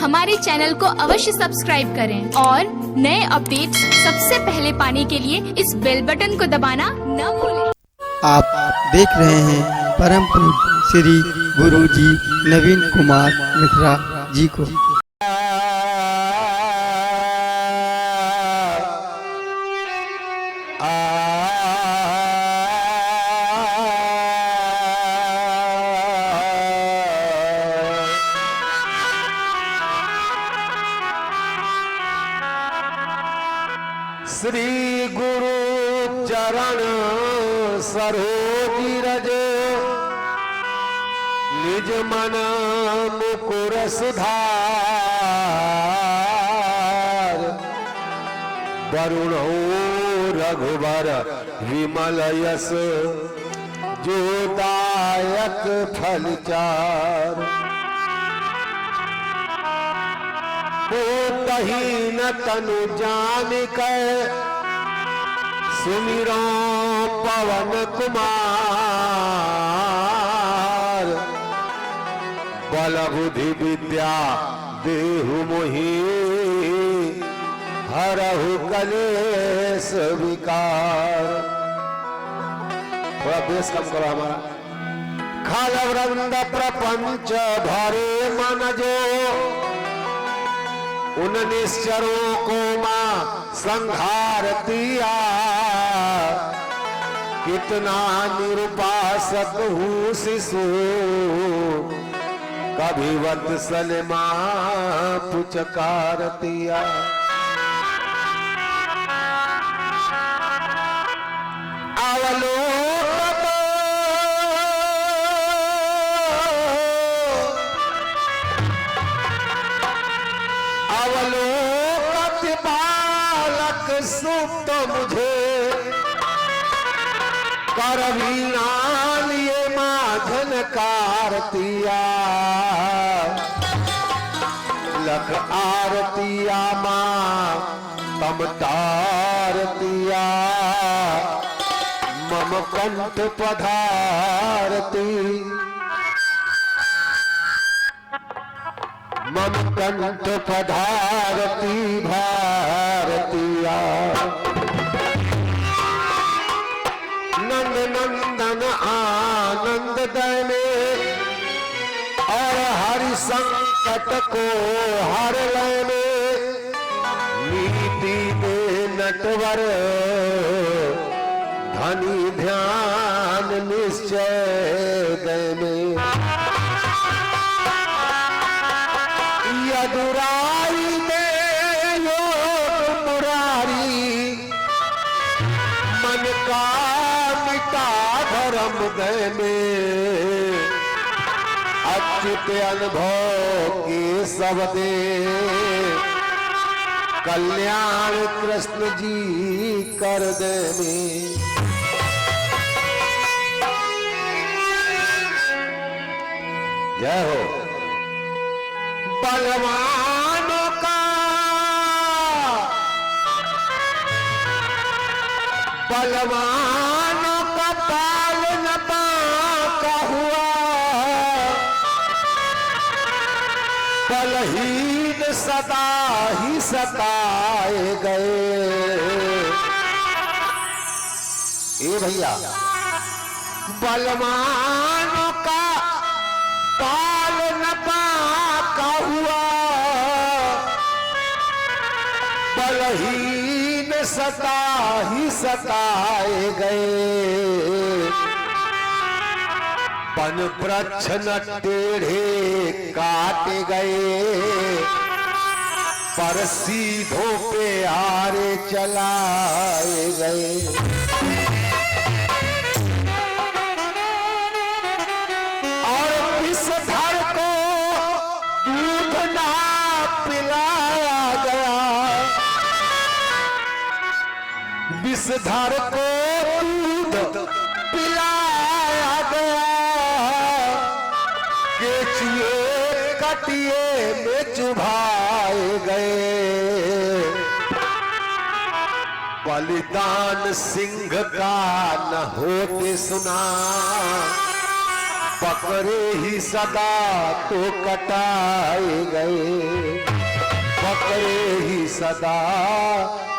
हमारे चैनल को अवश्य सब्सक्राइब करें और नए अपडेट्स सबसे पहले पाने के लिए इस बेल बटन को दबाना न भूलें। आप देख रहे हैं परम पूज्य श्री गुरु जी नवीन कुमार मिश्रा जी को। श्री गुरु चरण सरोज रज निज मन मुकुर सुधार वरुणो रघुबर विमल यस जो दायक फल चार तहीन तनु जान कर सुमिरो पवन कुमार बल बुद्धि विद्या देहु मोहि हरहु कलेश विकार। थोड़ा बेस कम करो हमारा। खाल वृंद प्रपंच भरे मन जो उन निश्चरों को मां संघारतिया कितना निरुपासक हूँ शिशु कभी वत्सल मां पुचकारतिया। अवलोकत बालक सुप्त मुझे कर वीणा लिए माधन कारतिया लख आरतिया मां तम तारतिया मम कंठ पधारती मम कंठ पधारती भारतिया। नंद नंदन आनंद दने और हरि संकट को हर लेने नीति दे नटवर धनी ध्यान निश्चय देने। दुरारी में योग मुरारी मन का मिटा धर्म गए में अच्युत अनुभव के सब दे कल्याण कृष्ण जी कर देने। जय हो। बलवानों का पाल न पाका हुआ बलहीन सदा ही सताए गए। ए भैया बलवानों का पाल न पाका हुआ बलहीन सता ही सताए गए। पन वृक्ष न टेढ़े काटे गए पर सीधों पे आरे चलाए गए। विषधर को दूध पिलाया गया केचुए कटिए में चुभाए गए। बलिदान सिंह का न होते सुना पकड़े ही सदा तो कटाए गए। सदा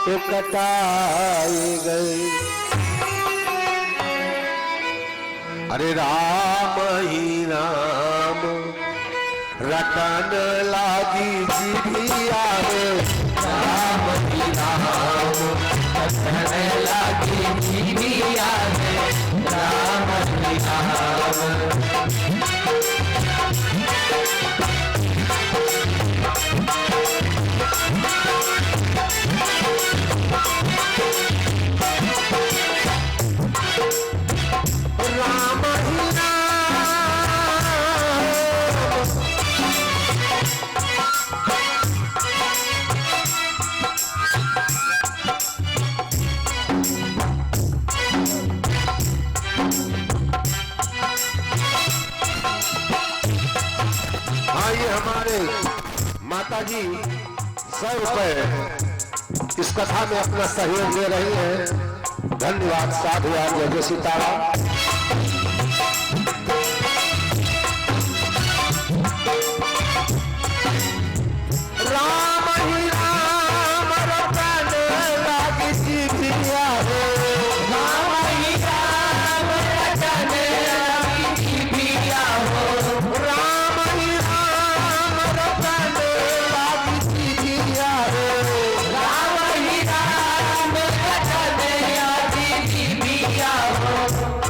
कटाए गए। अरे राम ही राम रटन लागी जिभिया रे, राम ही राम रटन लागी जिभिया रे, राम ही राम। राम ही हमारे माता जी 100 रुपए इस कथा में अपना सहयोग दे रही हैं। धन्यवाद। साधु जय जय सीताराम। राम ही राम रटन लागी जिभिया रे, राम ही राम रटन लागी जिभिया हो, राम ही राम रटन लागी जिभिया रे, राम ही राम रटन लागी जिभिया हो,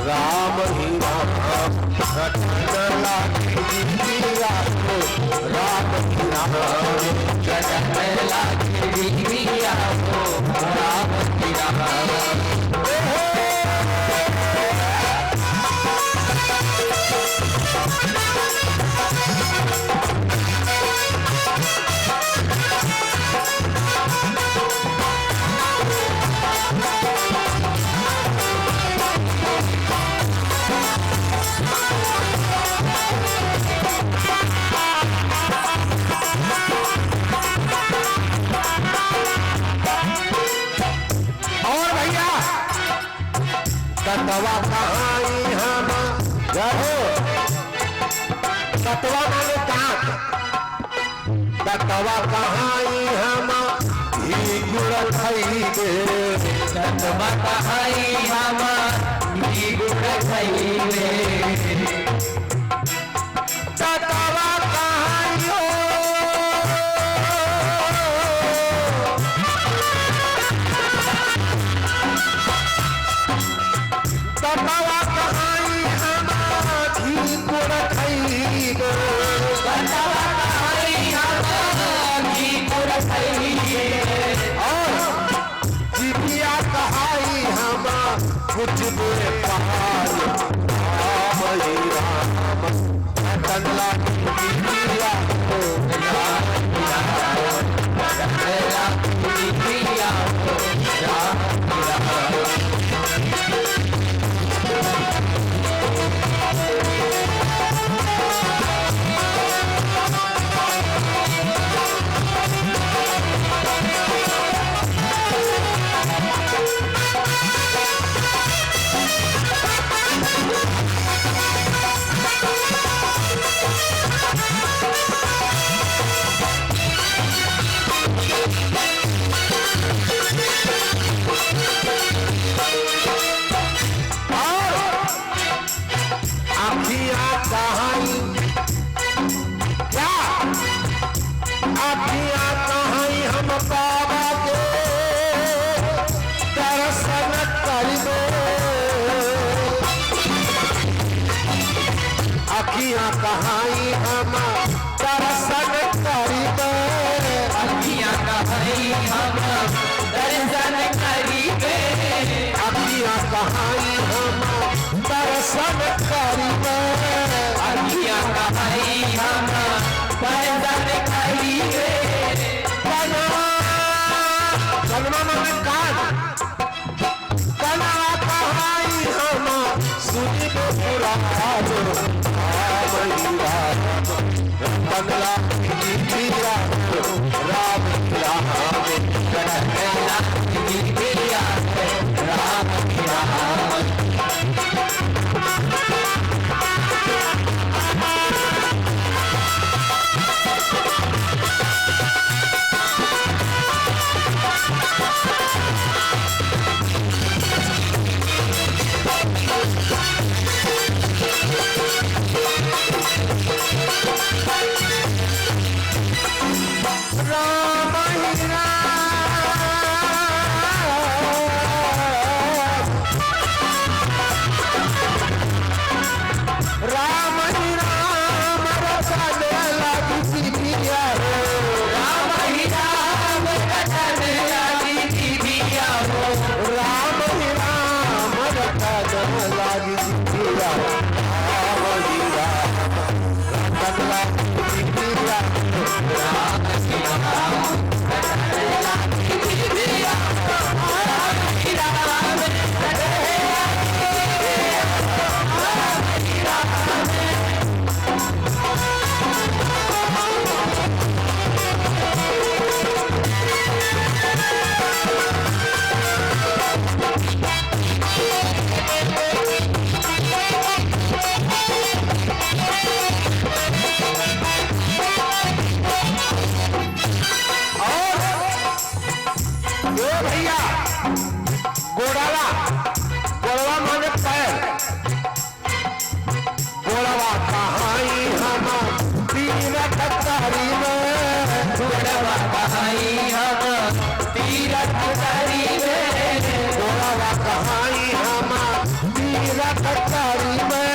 राम ही राम रटन लागी जिभिया हो, राम ही राम रटन लागी जिभिया हो, राम ही राम। तत्वा कहाई हम जहो, तत्वा माने ताक, तत्वा कहाई हम घी गुड़ खइबे, तत्वा कहाई हम घी गुड़ खइबे, तत्वा कहाइयो तत्वा कहाई हम घी गुड़ खइबे, तत्वा कहाई हम घी गुड़ खइबे, और जिभिया कहाई हम कुछ देर पहाड़, राम ही राम रटन लागी जिभिया हो, राम ही राम रटन लागी जिभिया हो, राम ही राम। अखियां कहाई क्या, अखियां कहाई हम बाबा के दर्शन करिबे, अखियां कहाई हम दर्शन करिबे, अखियां कहाई हम दर्शन करिबे, अखियां कहाई हम दर्शन करिबे, अखियां कहाई हम दर्शन करिबे, राम ही राम ही राम रटने लगी दीदिया हो राम ही राम रटने लगी दीदिया हो राम ही राम रटने लगी दीदिया राम ही राम रटने लगी दीदिया राम ही राम रटने लगी दीदिया राम ही राम रटने भैया गोड़ाला गोड़वा माने पैर गोड़वा कहाई हम तीरथ तारी में गोड़वा कहाई हम तीरथ तारी में गोड़वा कहाई हम तीरथ तारी में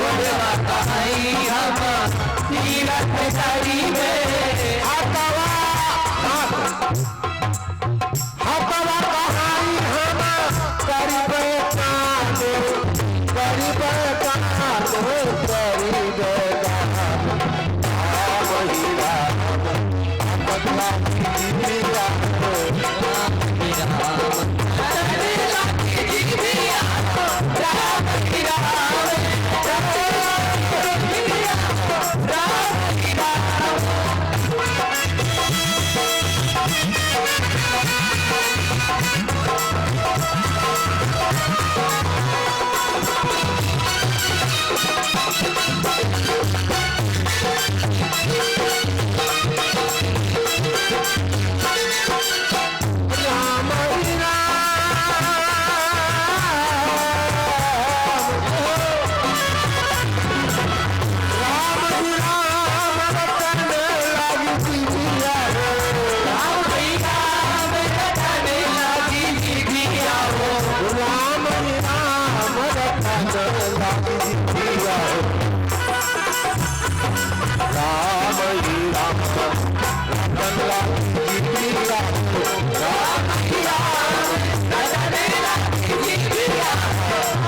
गोड़वा कहाई हम तीरथ तारी में हतवा कहाई हम करीबे काने करीबे काने करीबे राम ही राम बदला दीदिया राम ही राम रटने लगी दीदिया राम ही राम रटने लगी दीदिया राम ही राम राम ही राम रटने लगी दीदिया राम ही राम रटने लगी दीदिया हो राम ही राम रटने लगी दीदिया राम ही राम रटने लगी दीदिया राम ही राम रटने लगी दीदिया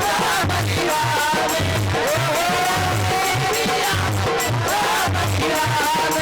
राम ही राम दीदिया राम ही राम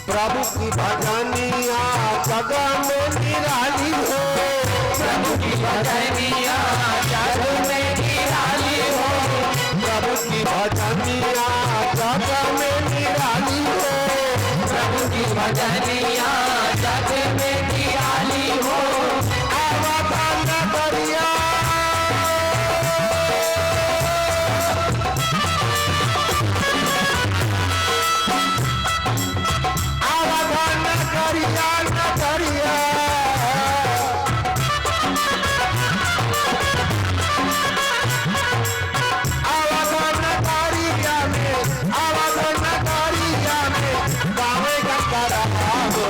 प्रभु की भजनिया जगह में निराली हो प्रभु की भजनिया जग में निराली हो प्रभु की भजनिया जगह में निराली हो प्रभु की भजनिया जग में निराली हो अवधान करिया अवधान करिया न करिया अवधान करिया में गावे का करा हो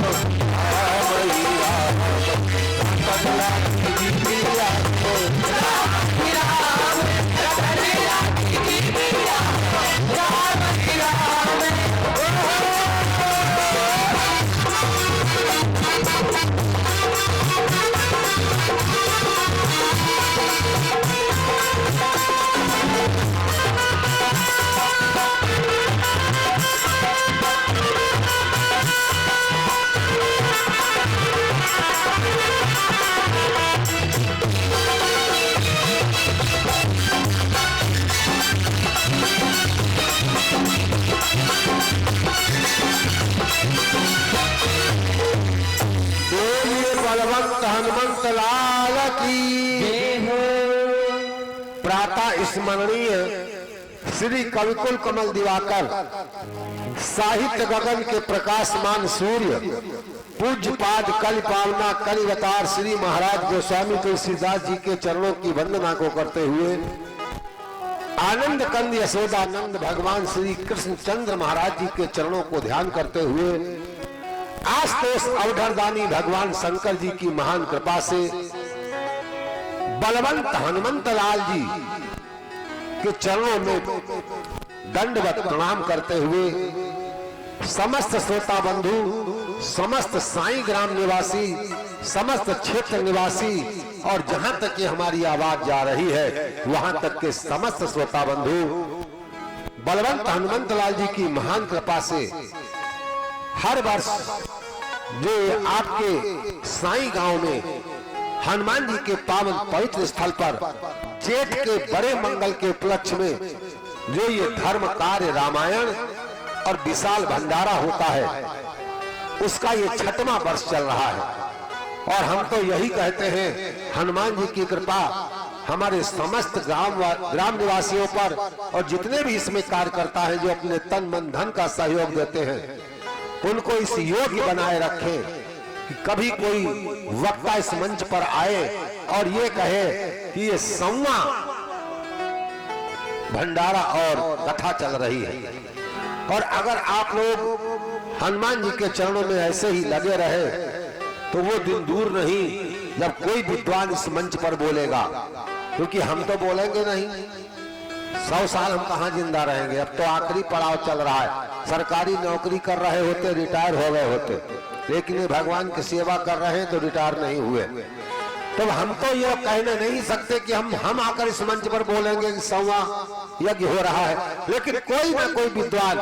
लाल की। प्रातः स्मरणीय श्री कविकुल कमल दिवाकर साहित्य गगन के प्रकाशमान सूर्य पूज्य पाद कल पावना कलिवतार श्री महाराज गोस्वामी तुलसीदास जी के चरणों की वंदना को करते हुए आनंद कंद यशोदानंद भगवान श्री कृष्ण चंद्र महाराज जी के चरणों को ध्यान करते हुए आस्तोष अवधरदानी भगवान शंकर जी की महान कृपा से बलवंत हनुमंत लाल जी के चरणों में दंडवत प्रणाम करते हुए समस्त श्रोता बंधु, समस्त साईं ग्राम निवासी, समस्त क्षेत्र निवासी और जहां तक कि हमारी आवाज जा रही है वहां तक के समस्त श्रोता बंधु बलवंत हनुमंत लाल जी की महान कृपा से हर वर्ष जो आपके साईं गांव में हनुमान जी के पावन पवित्र स्थल पर जेठ के बड़े मंगल के उपलक्ष्य में जो ये धर्म कार्य रामायण और विशाल भंडारा होता है उसका ये 6वां वर्ष चल रहा है। और हम तो यही कहते हैं हनुमान जी की कृपा हमारे समस्त ग्राम निवासियों पर और जितने भी इसमें कार्यकर्ता हैं जो अपने तन मन धन का सहयोग देते हैं उनको इस योग्य बनाए रखें कि कभी कोई वक्ता इस मंच पर आए और ये कहे कि ये 100वां भंडारा और कथा चल रही है। और अगर आप लोग हनुमान जी के चरणों में ऐसे ही लगे रहे तो वो दिन दूर नहीं जब कोई विद्वान इस मंच पर बोलेगा, क्योंकि हम तो बोलेंगे नहीं। 100 साल हम कहां जिंदा रहेंगे। अब तो आखिरी पड़ाव चल रहा है। सरकारी नौकरी कर रहे होते, रिटायर हो गए होते, लेकिन ये भगवान की सेवा कर रहे हैं तो रिटायर नहीं हुए। तो हम तो ये कहने नहीं सकते कि हम आकर इस मंच पर बोलेंगे कि 100वां यज्ञ हो रहा है, लेकिन कोई ना कोई विद्वान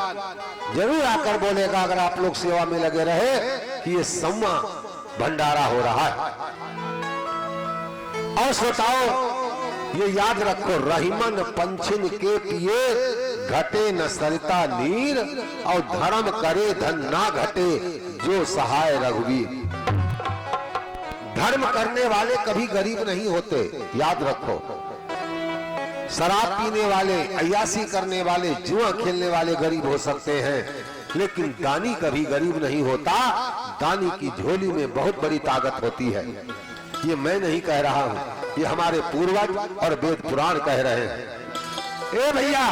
जरूर आकर बोलेगा अगर आप लोग सेवा में लगे रहे कि ये 100वां भंडारा हो रहा है। और श्रोताओ ये याद रखो, रहीमन पंछिन के पिए घटे न सरिता नीर और धर्म करे धन ना घटे जो सहाय रघुवीर। धर्म करने वाले कभी गरीब नहीं होते, याद रखो। शराब पीने वाले, अय्यासी करने वाले, जुआ खेलने वाले गरीब हो सकते हैं, लेकिन दानी कभी गरीब नहीं होता। दानी की झोली में बहुत बड़ी ताकत होती है। ये मैं नहीं कह रहा हूं, ये हमारे पूर्वज और वेद पुराण कह रहे हैं। ए भैया,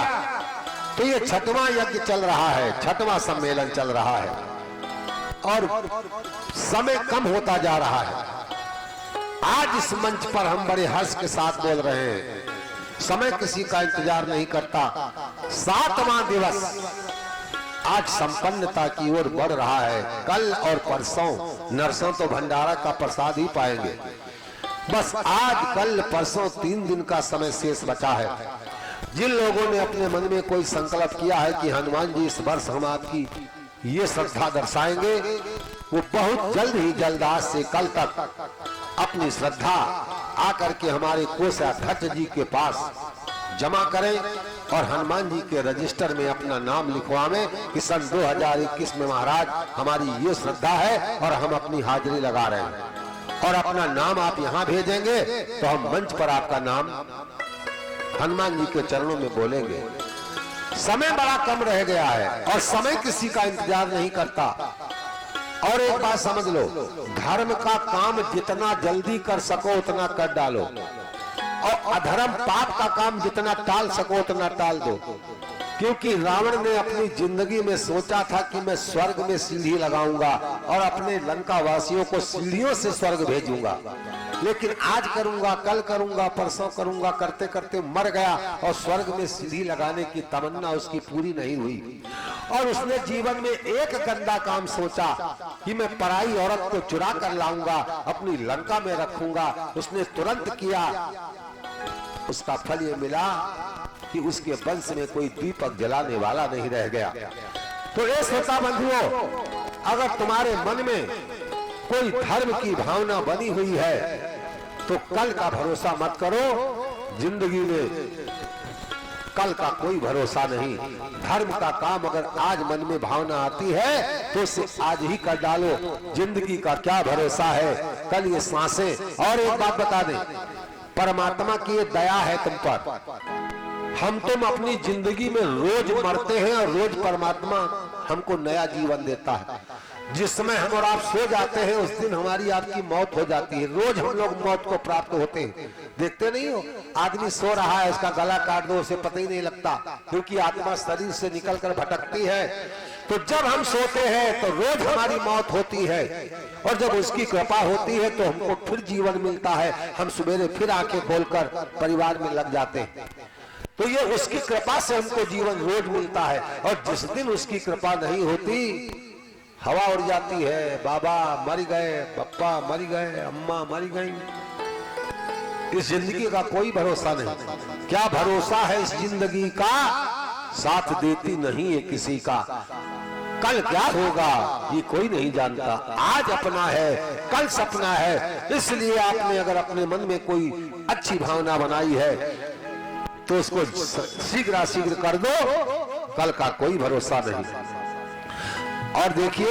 तो ये 6वां यज्ञ चल रहा है, 6वां सम्मेलन चल रहा है और समय कम होता जा रहा है। आज इस मंच पर हम बड़े हर्ष के साथ बोल रहे हैं, समय किसी का इंतजार नहीं करता। 7वां दिवस आज संपन्नता की ओर बढ़ रहा है। कल और परसों नरसों तो भंडारा का प्रसाद ही पाएंगे। बस आज कल परसों 3 दिन का समय शेष बचा है। जिन लोगों ने अपने मन में कोई संकल्प किया है कि हनुमान जी इस वर्ष हम आपकी ये श्रद्धा दर्शाएंगे, वो बहुत जल्द ही जल्द आज से कल तक अपनी श्रद्धा आकर के हमारे कोषाध्यक्ष जी के पास जमा करें और हनुमान जी के रजिस्टर में अपना नाम लिखवाएं कि सन 2021 में महाराज हमारी ये श्रद्धा है और हम अपनी हाजिरी लगा रहे हैं। और अपना नाम आप यहाँ भेजेंगे तो हम मंच पर आपका नाम हनुमान जी के चरणों में बोलेंगे। समय बड़ा कम रह गया है और समय किसी का इंतजार नहीं करता। और एक बात समझ लो, धर्म का काम जितना जल्दी कर सको उतना कर डालो और अधर्म पाप का काम जितना टाल सको उतना टाल दो। क्योंकि रावण ने अपनी जिंदगी में सोचा था कि मैं स्वर्ग में सीढ़ी लगाऊंगा और अपने लंका वासियों को सीढ़ियों से स्वर्ग भेजूंगा, लेकिन आज करूंगा, कल करूंगा, परसों करूंगा करते करते मर गया और स्वर्ग में सीढ़ी लगाने की तमन्ना उसकी पूरी नहीं हुई। और उसने जीवन में एक गंदा काम सोचा कि मैं पराई औरत को चुरा कर लाऊंगा, अपनी लंका में रखूंगा। उसने तुरंत किया, उसका फल ये मिला कि उसके वंश में कोई दीपक जलाने वाला नहीं रह गया। तो ये श्रोता बंधुओं, अगर तुम्हारे मन में कोई धर्म की भावना बनी हुई है तो कल का भरोसा मत करो। जिंदगी में कल का कोई भरोसा नहीं। धर्म का काम अगर आज मन में भावना आती है तो उसे आज ही कर डालो। जिंदगी का क्या भरोसा है, कल ये सांसें। और एक बात बता दें, परमात्मा की ये दया है तुम पर। हम तुम अपनी जिंदगी में रोज मरते हैं और रोज परमात्मा हमको नया जीवन देता है। जिस समय हम और आप सो जाते हैं उस दिन हमारी आपकी मौत हो जाती है। रोज हम लोग मौत को प्राप्त होते हैं। देखते नहीं हो, आदमी सो रहा है, उसका गला काट दो, उसे पता ही नहीं लगता, क्योंकि आत्मा शरीर से निकलकर भटकती है। तो जब हम सोते हैं तो रोज हमारी मौत होती है, और जब उसकी कृपा होती है तो हमको फिर जीवन मिलता है। हम सवेरे फिर आंखें खोलकर परिवार में लग जाते हैं। तो ये उसकी कृपा से हमको जीवन रोज मिलता है। और जिस दिन उसकी कृपा नहीं होती, हवा उड़ जाती है, बाबा मर गए, पप्पा मर गए, अम्मा मर गई। इस जिंदगी का कोई भरोसा नहीं। क्या भरोसा है इस जिंदगी का, साथ देती नहीं है किसी का। कल क्या होगा ये कोई नहीं जानता। आज अपना है, कल सपना है। इसलिए आपने अगर अपने मन में कोई अच्छी भावना बनाई है तो उसको शीघ्र कर दो, कल का कोई भरोसा नहीं। और देखिए,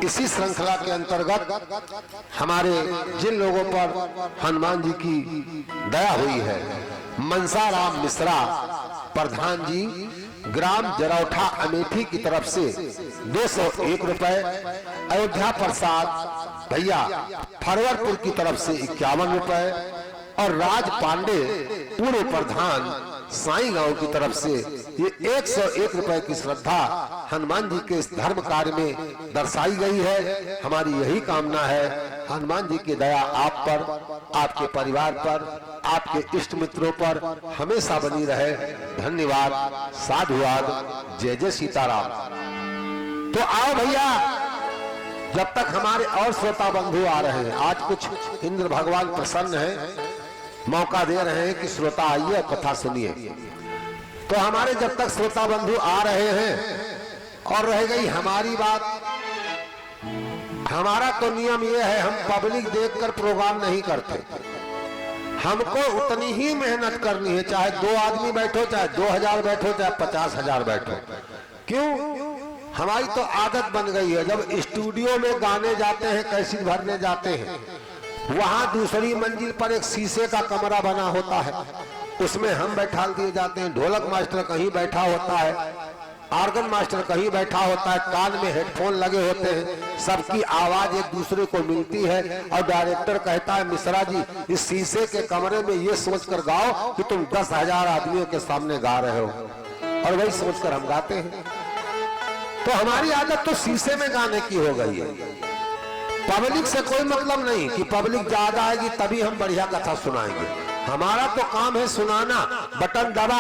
इसी श्रृंखला के अंतर्गत हमारे जिन लोगों पर हनुमान जी की दया हुई है, मनसा राम मिश्रा प्रधान जी, ग्राम जरौठा अमेठी की तरफ से 201 रुपए, अयोध्या प्रसाद भैया फरवरपुर की तरफ से 51 रुपए, और राज पांडे पूर्व प्रधान साई गांव की तरफ से ये 101 रुपए की श्रद्धा हनुमान जी के इस धर्म कार्य में दर्शाई गई है। हमारी यही कामना है, हनुमान जी की दया आप पर, आपके परिवार पर, आपके इष्ट मित्रों पर हमेशा बनी रहे। धन्यवाद, साधुवाद, जय जय सीताराम। तो आओ भैया, जब तक हमारे और श्रोता बंधु आ रहे हैं, आज कुछ इंद्र भगवान प्रसन्न है, मौका दे रहे हैं कि श्रोता आइए और कथा सुनिए। तो हमारे जब तक श्रोता बंधु आ रहे हैं और रह गई हमारी बात, हमारा तो नियम यह है, हम पब्लिक देखकर प्रोग्राम नहीं करते। हमको उतनी ही मेहनत करनी है, चाहे 2 आदमी बैठो, चाहे 2000 बैठो, चाहे 50,000 बैठो। क्यों? हमारी तो आदत बन गई है, जब स्टूडियो में गाने जाते हैं, कैसेट भरने जाते हैं, वहां दूसरी मंजिल पर एक शीशे का कमरा बना होता है, उसमें हम बैठा दिए जाते हैं। ढोलक मास्टर कहीं बैठा होता है, ऑर्गन मास्टर कहीं बैठा होता है, कान में हेडफोन लगे होते हैं, सबकी आवाज एक दूसरे को मिलती है। और डायरेक्टर कहता है, मिश्रा जी इस शीशे के कमरे में ये सोचकर गाओ कि तुम 10,000 आदमियों के सामने गा रहे हो, और वही सोचकर हम गाते हैं। तो हमारी आदत तो शीशे में गाने की हो गई है। पब्लिक से कोई मतलब नहीं कि पब्लिक ज्यादा आएगी तभी हम बढ़िया कथा सुनाएंगे। हमारा तो काम है सुनाना। बटन दबा,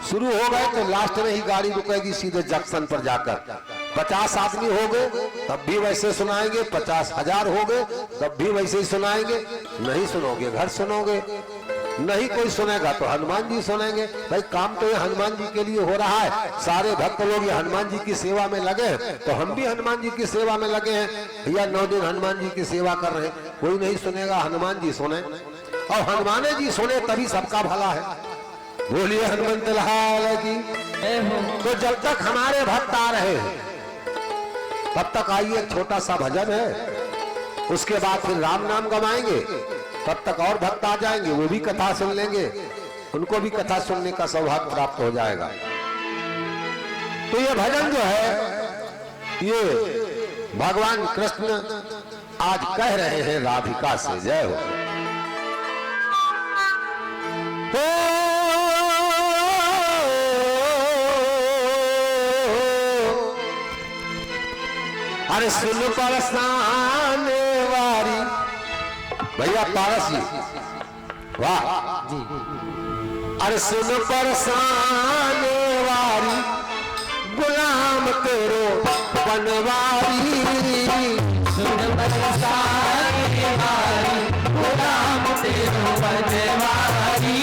शुरू हो गए तो लास्ट में ही गाड़ी रुकेगी सीधे जंक्शन पर जाकर। 50 आदमी हो गए तब भी वैसे सुनाएंगे, 50,000 हो गए तब भी वैसे ही सुनाएंगे। नहीं सुनोगे घर सुनोगे, नहीं कोई सुनेगा तो हनुमान जी सुनेंगे। भाई काम तो ये हनुमान जी के लिए हो रहा है, सारे भक्त लोग ये हनुमान जी की सेवा में लगे हैं, तो हम भी हनुमान जी की सेवा में लगे हैं। भैया 9 दिन हनुमान जी की सेवा कर रहे हैं, कोई नहीं सुनेगा, हनुमान जी सुने, और हनुमान जी सुने तभी सबका भला है। बोलिए हनुमंत लाल की। तो जब तक हमारे भक्त आ रहे हैं तब तक आइए, एक छोटा सा भजन है, उसके बाद फिर राम नाम गवाएंगे, तब तक और भक्त आ जाएंगे, वो भी कथा सुन लेंगे, उनको भी कथा सुनने का सौभाग्य प्राप्त हो जाएगा। तो ये भजन जो है ये भगवान कृष्ण आज कह रहे हैं राधिका से। जय हो। अरे सुन परसाने वारी, भैया पारस जी वाह जी। अरे सुन परसाने वारी, गुलाम तेरो बनवारी, सुन परसाने वारी, गुलाम तेरो बनवारी,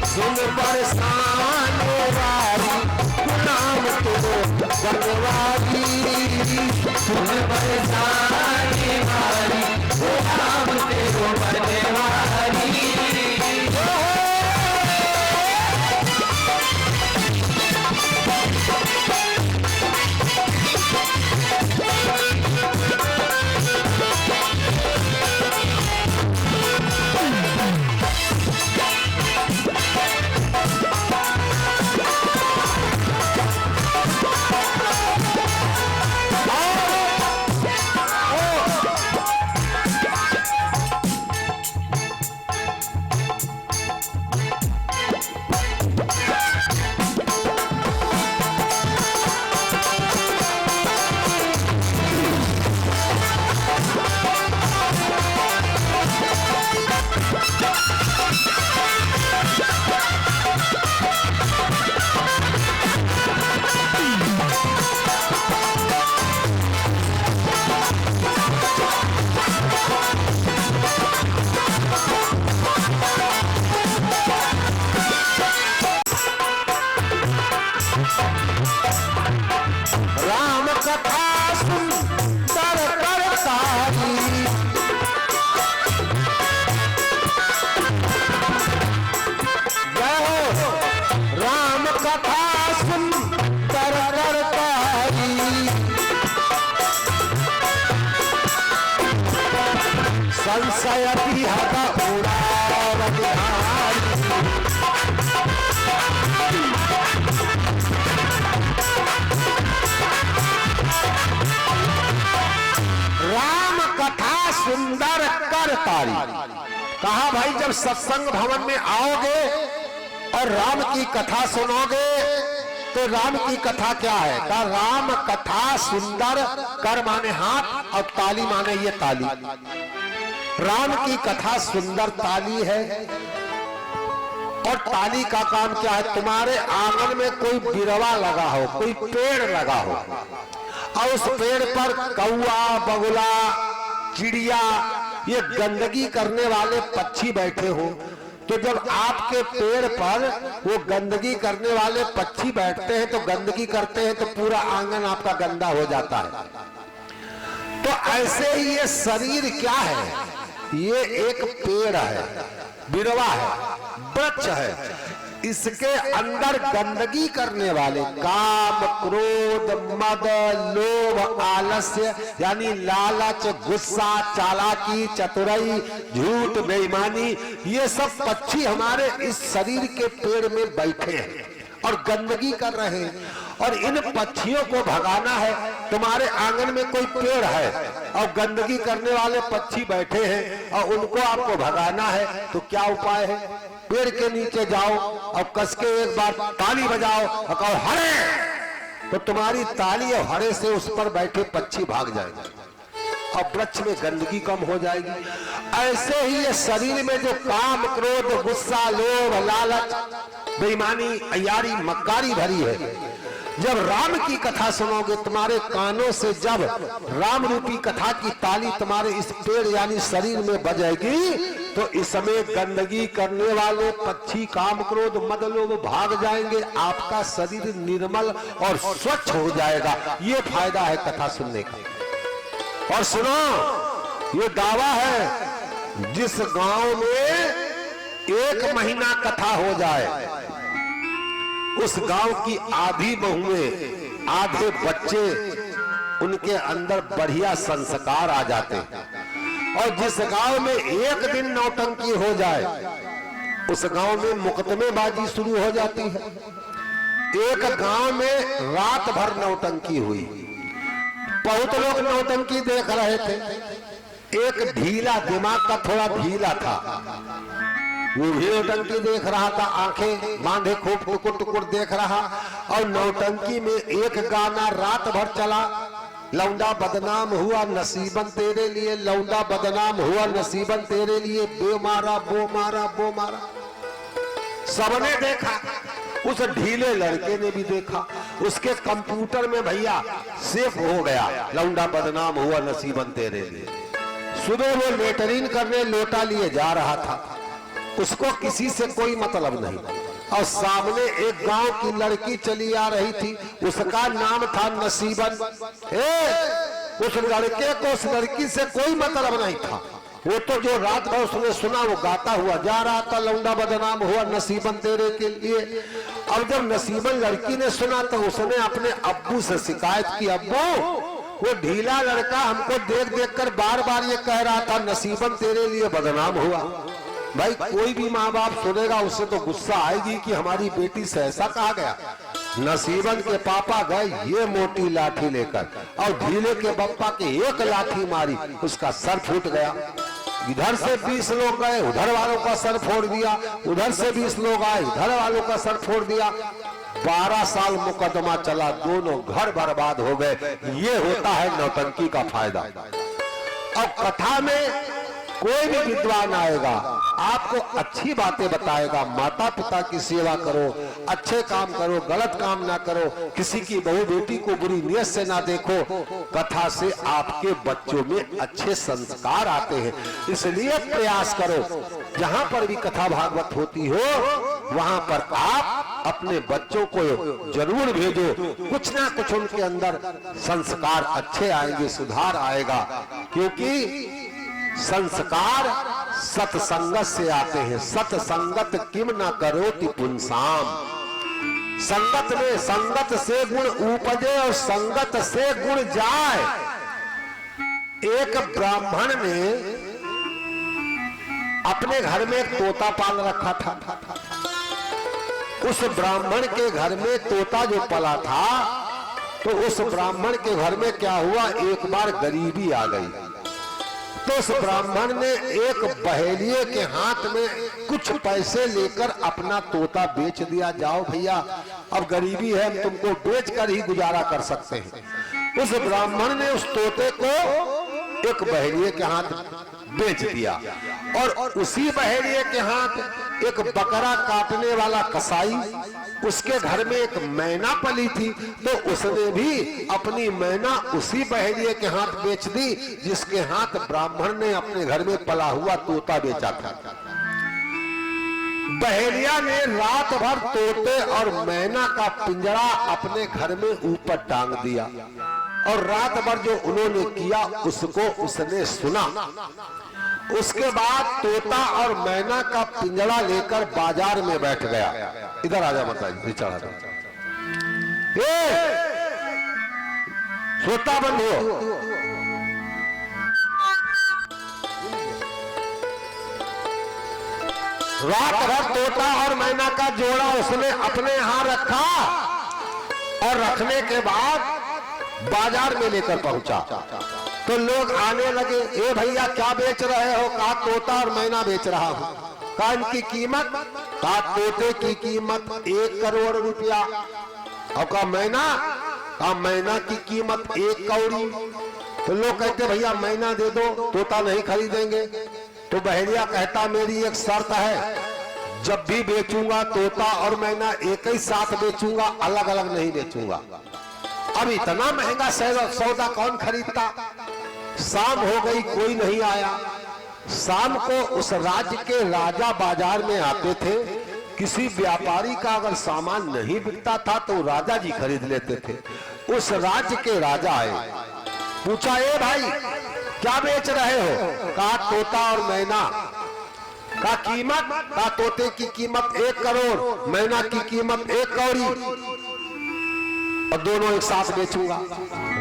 सुन परसाने वारी, गुलाम तेरो बनवारी, सुन परसाने वारी, गुलाम तेरो बनवारी। कथा सुंदर करतारी, जय हो राम कथा सुंदर करतारी। संशय विहत उड़ावनिहारी, राम कथा सुंदर करतारी। कहा भाई जब सत्संग भवन में आओगे और राम की कथा सुनोगे तो राम की कथा क्या है? कहा राम कथा सुंदर, कर माने हाथ और ताली माने ये ताली। राम की कथा सुंदर ताली है। और ताली का काम क्या है? तुम्हारे आंगन में कोई बिरवा लगा हो, कोई पेड़ लगा हो और उस पेड़ पर कौआ, बगुला, चिड़िया, ये गंदगी करने वाले पक्षी बैठे हो, तो जब आपके पेड़ पर वो गंदगी करने वाले पक्षी बैठते हैं तो गंदगी करते हैं तो पूरा आंगन आपका गंदा हो जाता है। तो ऐसे ही ये शरीर क्या है? ये एक पेड़ है, बिरवा है, वृक्ष है। इसके अंदर गंदगी करने वाले काम, क्रोध, मद, लोभ, आलस्य यानी लालच, गुस्सा, चालाकी, चतुराई, झूठ, बेईमानी, ये सब पक्षी हमारे इस शरीर के पेड़ में बैठे हैं और गंदगी कर रहे हैं। और इन पक्षियों को भगाना है। तुम्हारे आंगन में कोई पेड़ है और गंदगी करने वाले पक्षी बैठे हैं और उनको आपको भगाना है, तो क्या उपाय है? पेड़ के नीचे जाओ और कस के एक बार ताली बजाओ और कहो हरे, तो तुम्हारी ताली और हरे से उस पर बैठे पक्षी भाग जाएंगे और वृक्ष में गंदगी कम हो जाएगी। ऐसे ही ये शरीर में जो काम, क्रोध, गुस्सा, लोभ, लालच, बेईमानी, अयारी, मक्कारी भरी है, जब राम की कथा सुनोगे, तुम्हारे कानों से जब राम रूपी कथा की ताली तुम्हारे इस पेड़ यानी शरीर में बजेगी, तो इसमें गंदगी करने वाले पक्षी, काम, क्रोध, मद, लोभ भाग जाएंगे। आपका शरीर निर्मल और स्वच्छ हो जाएगा। ये फायदा है कथा सुनने का। और सुनो, ये दावा है, जिस गांव में 1 महीना कथा हो जाए, उस गांव की आधी बहुएं, आधे बच्चे, उनके अंदर बढ़िया संस्कार आ जाते हैं। और जिस गांव में 1 दिन नौटंकी हो जाए, उस गांव में मुकदमेबाजी शुरू हो जाती है। एक गांव में रात भर नौटंकी हुई, बहुत लोग नौटंकी देख रहे थे। एक ढीला, दिमाग का थोड़ा ढीला था, वो भी नौटंकी देख रहा था, आंखें बांधे खूब टुकुर टुकुर देख रहा। और नौटंकी में एक गाना रात भर चला, लौंडा बदनाम हुआ नसीबन तेरे लिए, लौंडा बदनाम हुआ नसीबन तेरे लिए, बे मारा बो मारा बो मारा। सबने देखा, उस ढीले लड़के ने भी देखा। उसके कंप्यूटर में भैया सेफ हो गया, लौंडा बदनाम हुआ नसीबन तेरे लिए। सुबह वो लेटरिन करने लोटा लिए जा रहा था, उसको किसी से कोई मतलब नहीं। और सामने एक गांव की लड़की चली आ रही थी, उसका नाम था नसीबन। उस लड़के को उस लड़की से कोई मतलब नहीं था। वो तो जो रात भर उसने सुना वो गाता हुआ जा रहा था, लौंडा बदनाम हुआ नसीबन तेरे के लिए। अब जब नसीबन लड़की ने सुना तो उसने अपने अब्बू से शिकायत की, अब्बू वो ढीला लड़का हमको देख देख कर बार बार ये कह रहा था नसीबन तेरे लिए बदनाम हुआ। भाई कोई भी माँ बाप सुनेगा उससे तो गुस्सा आएगी कि हमारी बेटी से ऐसा कहा गया। नसीबन के पापा गए ये मोटी लाठी लेकर और ढीले के पप्पा के एक लाठी मारी, उसका सर फूट गया। इधर से 20 लोग गए, उधर वालों का सर फोड़ दिया, उधर से 20 लोग आए, इधर वालों का सर फोड़ दिया। 12 साल मुकदमा चला, दोनों घर बर्बाद हो गए। ये होता है नौटंकी का फायदा। अब कथा में कोई भी विद्वान आएगा आपको अच्छी बातें बताएगा, माता पिता की सेवा करो, अच्छे काम करो, गलत काम ना करो, किसी की बहू बेटी को बुरी नियत से ना देखो। कथा से आपके बच्चों में अच्छे संस्कार आते हैं, इसलिए प्रयास करो जहां पर भी कथा भागवत होती हो वहां पर आप अपने बच्चों को जरूर भेजो, कुछ ना कुछ उनके अंदर संस्कार अच्छे आएंगे, सुधार आएगा। क्योंकि संस्कार सत्संगत से आते हैं। सत्संगत किम न करोति पुंसाम। संगत में संगत से गुण उपजे और संगत से गुण जाए। एक ब्राह्मण ने अपने घर में एक तोता पाल रखा था। उस ब्राह्मण के घर में तोता जो पला था, तो उस ब्राह्मण के घर में क्या हुआ, एक बार गरीबी आ गई। तो उस ब्राह्मण ने एक बहेलिये के हाथ में कुछ पैसे लेकर अपना तोता बेच दिया। जाओ भैया, अब गरीबी है, हम तुमको बेचकर ही गुजारा कर सकते हैं। उस ब्राह्मण ने उस तोते को एक बहेलिये के हाथ बेच दिया, और उसी बहेलिये के हाथ एक बकरा काटने वाला कसाई, उसके घर में एक मैना पली थी, तो उसने भी अपनी मैना उसी बहेलिये के हाथ बेच दी, जिसके हाथ ब्राह्मण ने अपने घर में पला हुआ तोता बेचा था। बहेलिया ने रात भर तोते और मैना का पिंजरा अपने घर में ऊपर टांग दिया, और रात भर जो उन्होंने किया उसको उसने सुना। उसके बाद तोता और मैना का पिंजरा लेकर बाजार में बैठ गया। इधर आजा माताजी, चढ़ा जा। सोता बंद हो। रात भर तोता और मैना का जोड़ा उसने अपने यहां रखा, और रखने के बाद बाजार में लेकर पहुंचा। तो लोग आने लगे, ए भैया क्या बेच रहे हो? कहा तोता और मैना बेच रहा हूं। कहा इनकी कीमत? कहा तोते की कीमत 1 करोड़ रुपया, और कहा मैना? कहा मैना की कीमत 1 कौड़ी। तो लोग कहते भैया मैना दे दो, तोता नहीं खरीदेंगे। तो बहेलिया कहता मेरी एक शर्त है, जब भी बेचूंगा तोता और मैना एक ही साथ बेचूंगा, अलग अलग नहीं बेचूंगा। अब इतना महंगा सौदा कौन खरीदता? शाम हो गई, कोई नहीं आया। शाम को उस राज्य के राजा बाजार में आते थे। किसी व्यापारी का अगर सामान नहीं बिकता था तो राजा जी खरीद लेते थे। उस राज्य के राजा आए, पूछा ए भाई क्या बेच रहे हो? कहा तोता और मैना। कहा कीमत? कहा तोते की कीमत 1 करोड़, मैना की कीमत 1 कौड़ी, और दोनों एक साथ बेचूंगा।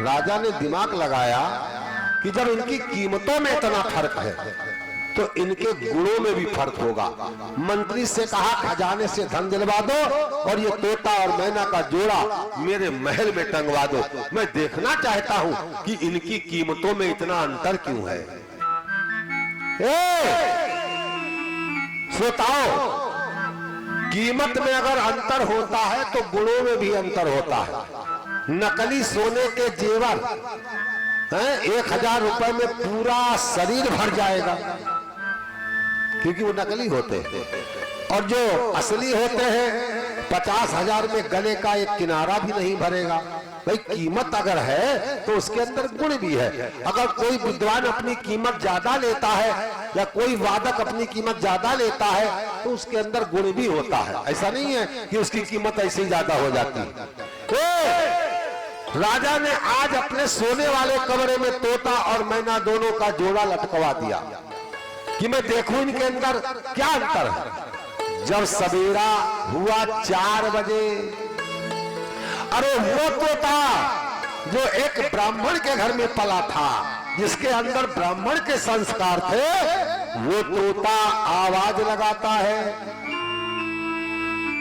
राजा ने दिमाग लगाया कि जब इनकी कीमतों में इतना फर्क है तो इनके गुणों में भी फर्क होगा। मंत्री से कहा खजाने से धन दिलवा दो, और ये तोता और मैना का जोड़ा मेरे महल में टंगवा दो। मैं देखना चाहता हूं कि इनकी कीमतों में इतना अंतर क्यों है। श्रोताओं, कीमत में अगर अंतर होता है तो गुणों में भी अंतर होता है। नकली सोने के जेवर 1000 रुपए में पूरा शरीर भर जाएगा, क्योंकि वो नकली होते हैं, और जो असली होते हैं 50,000 में गले का एक किनारा भी नहीं भरेगा। भाई कीमत अगर है तो उसके अंदर गुण भी है। अगर कोई विद्वान अपनी कीमत ज्यादा लेता है या कोई वादक अपनी कीमत ज्यादा लेता है तो उसके अंदर गुण भी होता है। ऐसा नहीं है कि उसकी कीमत ऐसे ही ज्यादा हो जाती है। राजा ने आज अपने सोने वाले कमरे में तोता और मैना दोनों का जोड़ा लटकवा दिया कि मैं देखूं इनके अंदर क्या अंतर है। जब सवेरा हुआ 4 बजे, अरे वो तोता जो एक ब्राह्मण के घर में पला था, जिसके अंदर ब्राह्मण के संस्कार थे, वो तोता आवाज लगाता है,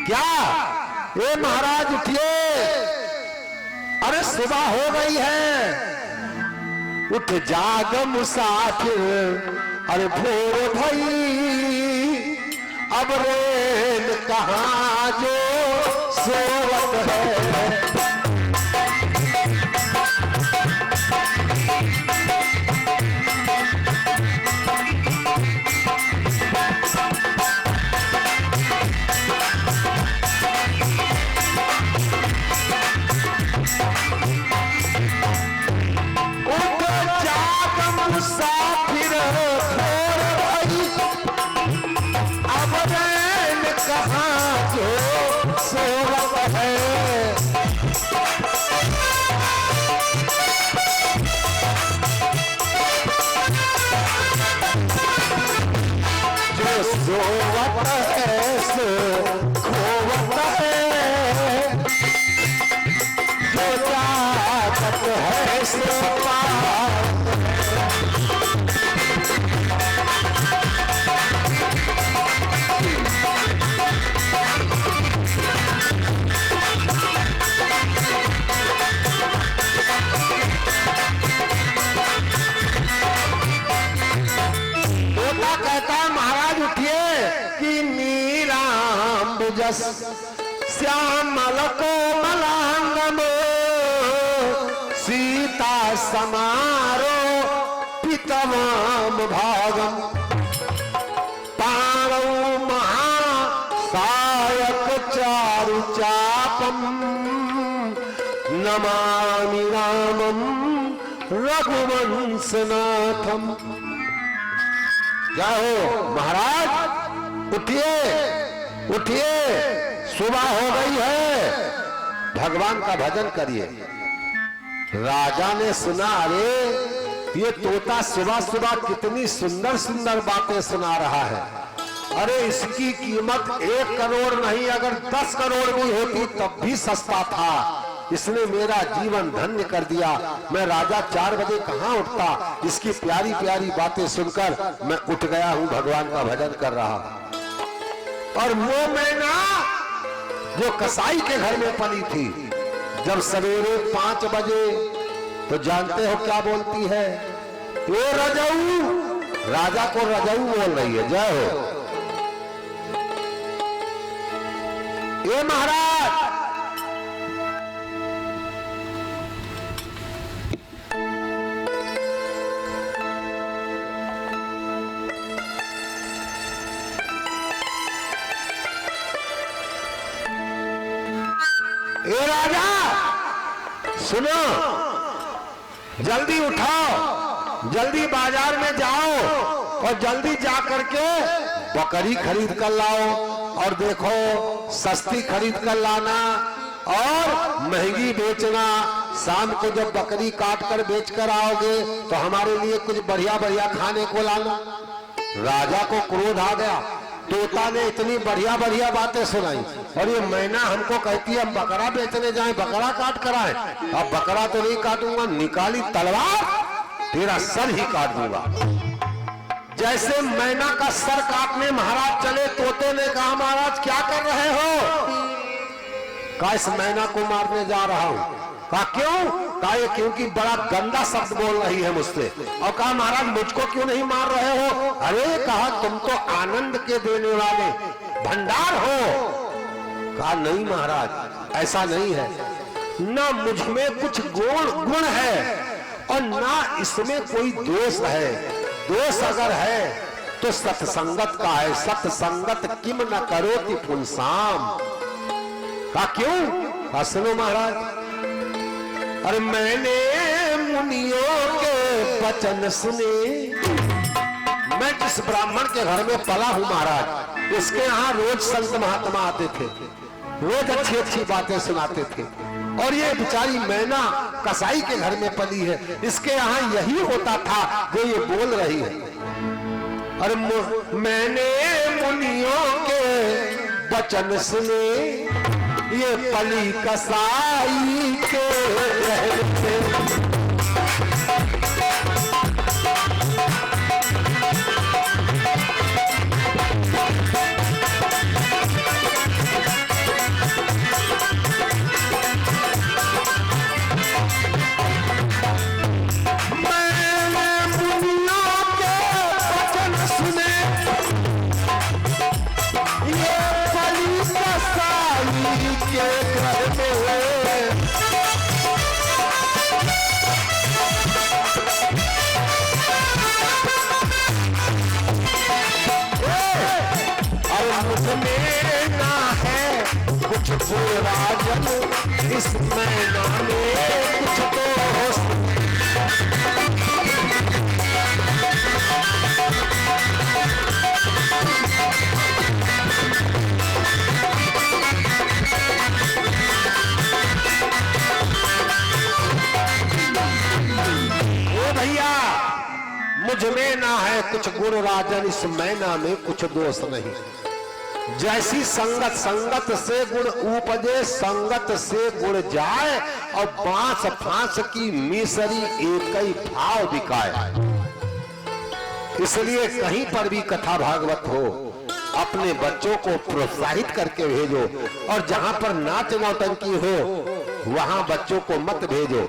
क्या ये महाराज उठिए, अरे सुबह हो गई है, उठ जाग मुसाफिर, अरे भोर भई, अब रेल कहाँ जो सोवत है। मुसाफिर भोर भई, अब रेल कहाँ जो सो ऐसे खोवत है, जो चाहत है सो पावत श्यामल कोमलांगम सीता समारो पितवाम भागम पाणौ महासायक चारु चापम नमामि रामम रघुवंशनाथम। जाओ महाराज, उठिए उठिए, सुबह हो गई है, भगवान का भजन करिए। राजा ने सुना, अरे ये तोता सुबह सुबह कितनी सुंदर सुंदर बातें सुना रहा है। अरे इसकी कीमत 1 करोड़ नहीं, अगर 10 करोड़ भी होती तब भी सस्ता था। इसने मेरा जीवन धन्य कर दिया। मैं राजा 4 बजे कहां उठता। इसकी प्यारी प्यारी बातें सुनकर मैं उठ गया हूं, भगवान का भजन कर रहा हूं। और वो मैना जो कसाई के घर में पली थी, जब सवेरे 5 बजे, तो जानते हो क्या बोलती है? ये रजऊ, राजा को रजऊ बोल रही है। जय हो। ये महाराज, ए राजा सुनो, जल्दी उठाओ, जल्दी बाजार में जाओ और जल्दी जा करके बकरी खरीद कर लाओ। और देखो, सस्ती खरीद कर लाना और महंगी बेचना। शाम को जब बकरी काट कर बेच कर आओगे तो हमारे लिए कुछ बढ़िया बढ़िया खाने को लाना। राजा को क्रोध आ गया। तोता ने इतनी बढ़िया बढ़िया बातें सुनाई और ये मैना हमको कहती है हम बकरा बेचने जाएं, बकरा काट कर आए। अब बकरा तो नहीं काटूंगा, निकाली तलवार, तेरा सर ही काट दूंगा। जैसे मैना का सर काटने महाराज चले, तोते ने कहा महाराज क्या कर रहे हो? कहा इस मैना को मारने जा रहा हूं। कहा क्यों? कहा ये क्योंकि बड़ा गंदा शब्द बोल रही है मुझसे। और कहा महाराज मुझको क्यों नहीं मार रहे हो? अरे कहा तुम तो आनंद के देने वाले भंडार हो। कहा नहीं महाराज, ऐसा नहीं है, ना मुझ में कुछ गुण है और ना इसमें कोई दोष है। दोष अगर है तो सत्संगत का है। सत्संगत किम न करोति पुंसाम। कहा क्यों? कहा सुनो महाराज, अरे मैंने मुनियों के वचन सुने। मैं जिस ब्राह्मण के घर में पला हूं महाराज, इसके यहाँ रोज संत महात्मा आते थे, रोज अच्छी अच्छी बातें सुनाते थे। और ये बेचारी मैना कसाई के घर में पली है, इसके यहाँ यही होता था जो ये बोल रही है। अरे मैंने मुनियों के वचन सुने, ये पली कसाई के रहते। राजन इस मैना में कुछ तो हो। ओ भैया, मुझ में ना है कुछ गुण राजन, इस मैना में कुछ दोष नहीं। जैसी संगत, संगत से गुण उपजे, संगत से गुण जाए, और बांस फांस की मिसरी एक ही भाव दिखाए। इसलिए कहीं पर भी कथा भागवत हो, अपने बच्चों को प्रोत्साहित करके भेजो, और जहां पर नाच नौटंकी हो वहां बच्चों को मत भेजो।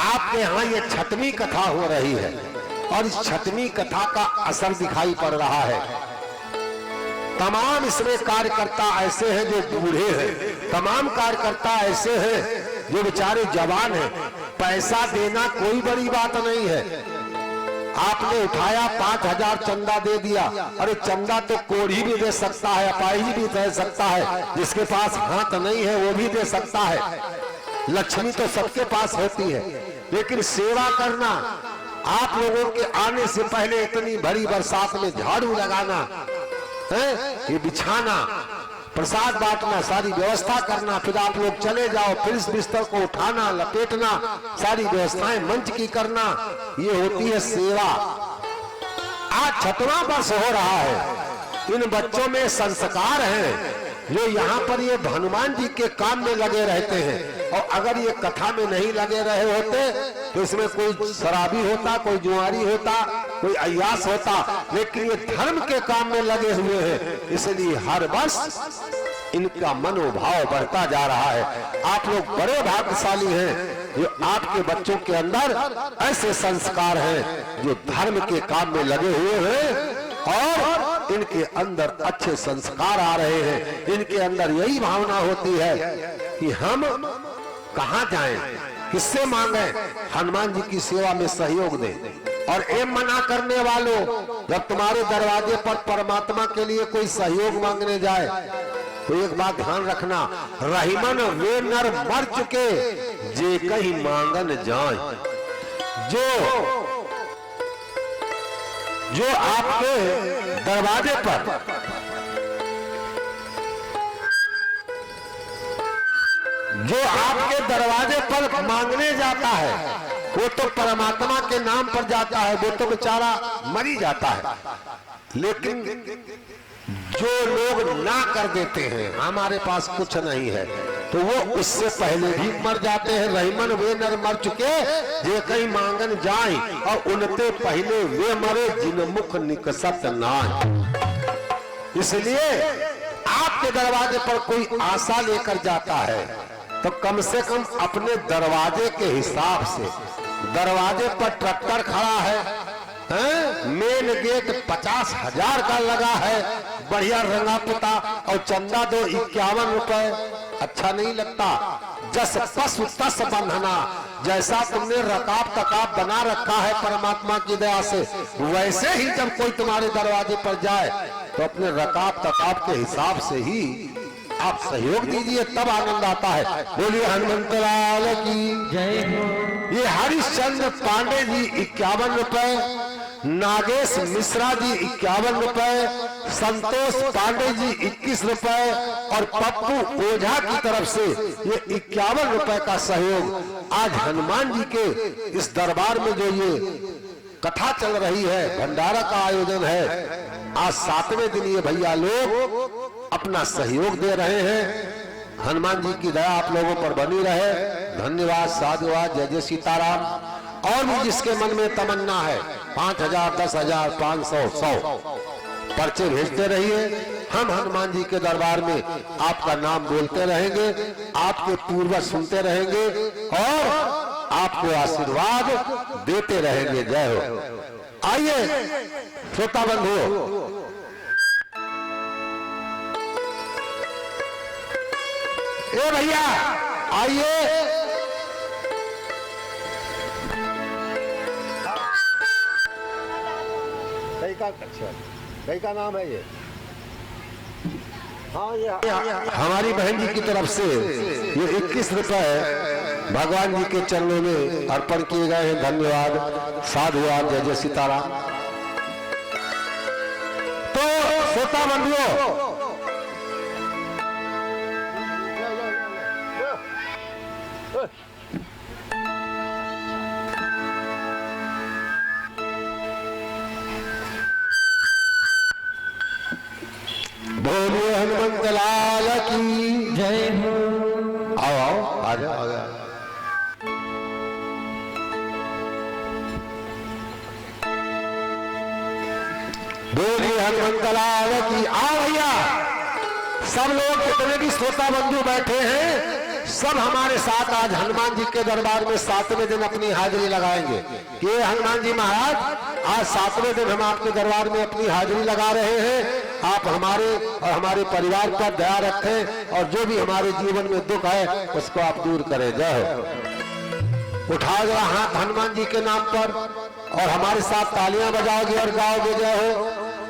आपके यहाँ ये छठवीं कथा हो रही है, और इस छठवीं कथा का असर दिखाई पड़ रहा है। तमाम इसमें कार्यकर्ता ऐसे हैं जो बूढ़े हैं, तमाम कार्यकर्ता ऐसे हैं जो बेचारे जवान हैं। पैसा देना कोई बड़ी बात नहीं है। आपने उठाया 5,000 चंदा दे दिया, अरे चंदा तो कोढ़ी भी दे सकता है, अपाहिज भी दे सकता है, जिसके पास हाथ नहीं है वो भी दे सकता है। लक्ष्मी तो सबके पास होती है, लेकिन सेवा करना, आप लोगों के आने से पहले इतनी भरी बरसात में झाड़ू लगाना है, ये बिछाना, प्रसाद बांटना, सारी व्यवस्था करना, फिर आप लोग चले जाओ, फिर इस बिस्तर को उठाना, लपेटना, सारी व्यवस्थाएं मंच की करना, ये होती है सेवा। आज 6वां वर्ष हो रहा है। इन बच्चों में संस्कार हैं जो यहाँ पर ये हनुमान जी के काम में लगे रहते हैं, और अगर ये कथा में नहीं लगे रहे होते तो इसमें कोई शराबी होता, कोई जुआरी होता, कोई अय्यास होता, लेकिन ये धर्म के काम में लगे हुए हैं, इसलिए हर वर्ष इनका मनोभाव बढ़ता जा रहा है। आप लोग बड़े भाग्यशाली हैं जो आपके बच्चों के अंदर ऐसे संस्कार हैं जो धर्म के काम में लगे हुए हैं, और इनके अंदर अच्छे संस्कार आ रहे हैं। इनके अंदर यही भावना होती है कि हम कहां जाएं, किससे मांगे, हनुमान जी की सेवा में सहयोग दें। और एम मना करने वालों, जब तुम्हारे दरवाजे पर परमात्मा के लिए कोई सहयोग मांगने जाए तो एक बात ध्यान रखना, रहीमन वे नर मर चुके जे कहीं मांगन जाए। जो आपके दरवाजे पर मांगने जाता है वो तो परमात्मा के नाम पर जाता है, वो तो बेचारा मरी जाता है। लेकिन जो लोग ना कर देते हैं, हमारे पास कुछ नहीं है, तो वो उससे पहले भी मर जाते हैं। रहीमन वे नर मर चुके जे कहीं मांगन जाए, और उनते पहले वे मरे जिन मुख निकसत नाय। इसलिए आपके दरवाजे पर कोई आशा लेकर जाता है तो कम से कम अपने दरवाजे के हिसाब से, दरवाजे पर ट्रैक्टर खड़ा है, मेन गेट 50,000 का लगा है, बढ़िया रंगा पुता, और चंदा दो 51 रुपए, अच्छा नहीं लगता। जस पशु तस बंधना, जैसा तुमने रकाब तकाब बना रखा है परमात्मा की दया से, वैसे ही जब कोई तुम्हारे दरवाजे पर जाए तो अपने रकाब तकाब के हिसाब से ही आप सहयोग दीजिए, तब आनंद आता है। बोलिए हनुमंत लाल की जय हो। ये हरिश्चंद्र पांडे जी 51 रुपए, नागेश मिश्रा जी 51 रुपए, संतोष पांडे जी 21 रुपए, और पप्पू ओझा की तरफ से ये 51 रुपए का सहयोग आज हनुमान जी के इस दरबार में जो ये कथा चल रही है, भंडारा का आयोजन है, आज 7वें दिन ये भैया लोग अपना सहयोग दे रहे हैं। हनुमान जी की दया आप लोगों पर बनी रहे। धन्यवाद, साधुवाद, जय जय सीताराम। और भी जिसके मन में तमन्ना है 5,000, 10,000, 500, 100 पर्चे भेजते रहिए। हम हनुमान जी के दरबार में आपका नाम बोलते रहेंगे, आपके पूर्वज सुनते रहेंगे और आपको आशीर्वाद देते रहेंगे। जय हो। आइए श्रोता बंधु, ए भैया आइए, कई का नाम है ये? हाँ, ये हमारी बहन जी की तरफ से ये 21 रुपए भगवान जी के चरणों में अर्पण किए गए हैं। धन्यवाद, साधुवाद, जय जय सीताराम। तो श्रोता बंधुओं, बोलिए हनुमंत लाल की जय हो। आओ आओ आ जाओ आ जाओ। बोलिए हनुमंत लाल की। आओ भैया सब लोग जितने भी श्रोता बंधु बैठे हैं सब हमारे साथ आज हनुमान जी के दरबार में 7वें दिन अपनी हाजिरी लगाएंगे। ये हनुमान जी महाराज आज 7वें दिन हम आपके दरबार में अपनी हाजिरी लगा रहे हैं। आप हमारे और हमारे परिवार पर दया रखें और जो भी हमारे जीवन में दुख है उसको आप दूर करें। जय हो। उठाओ जरा हाथ हनुमान जी के नाम पर और हमारे साथ तालियां बजाओगे और गाओगे जय हो।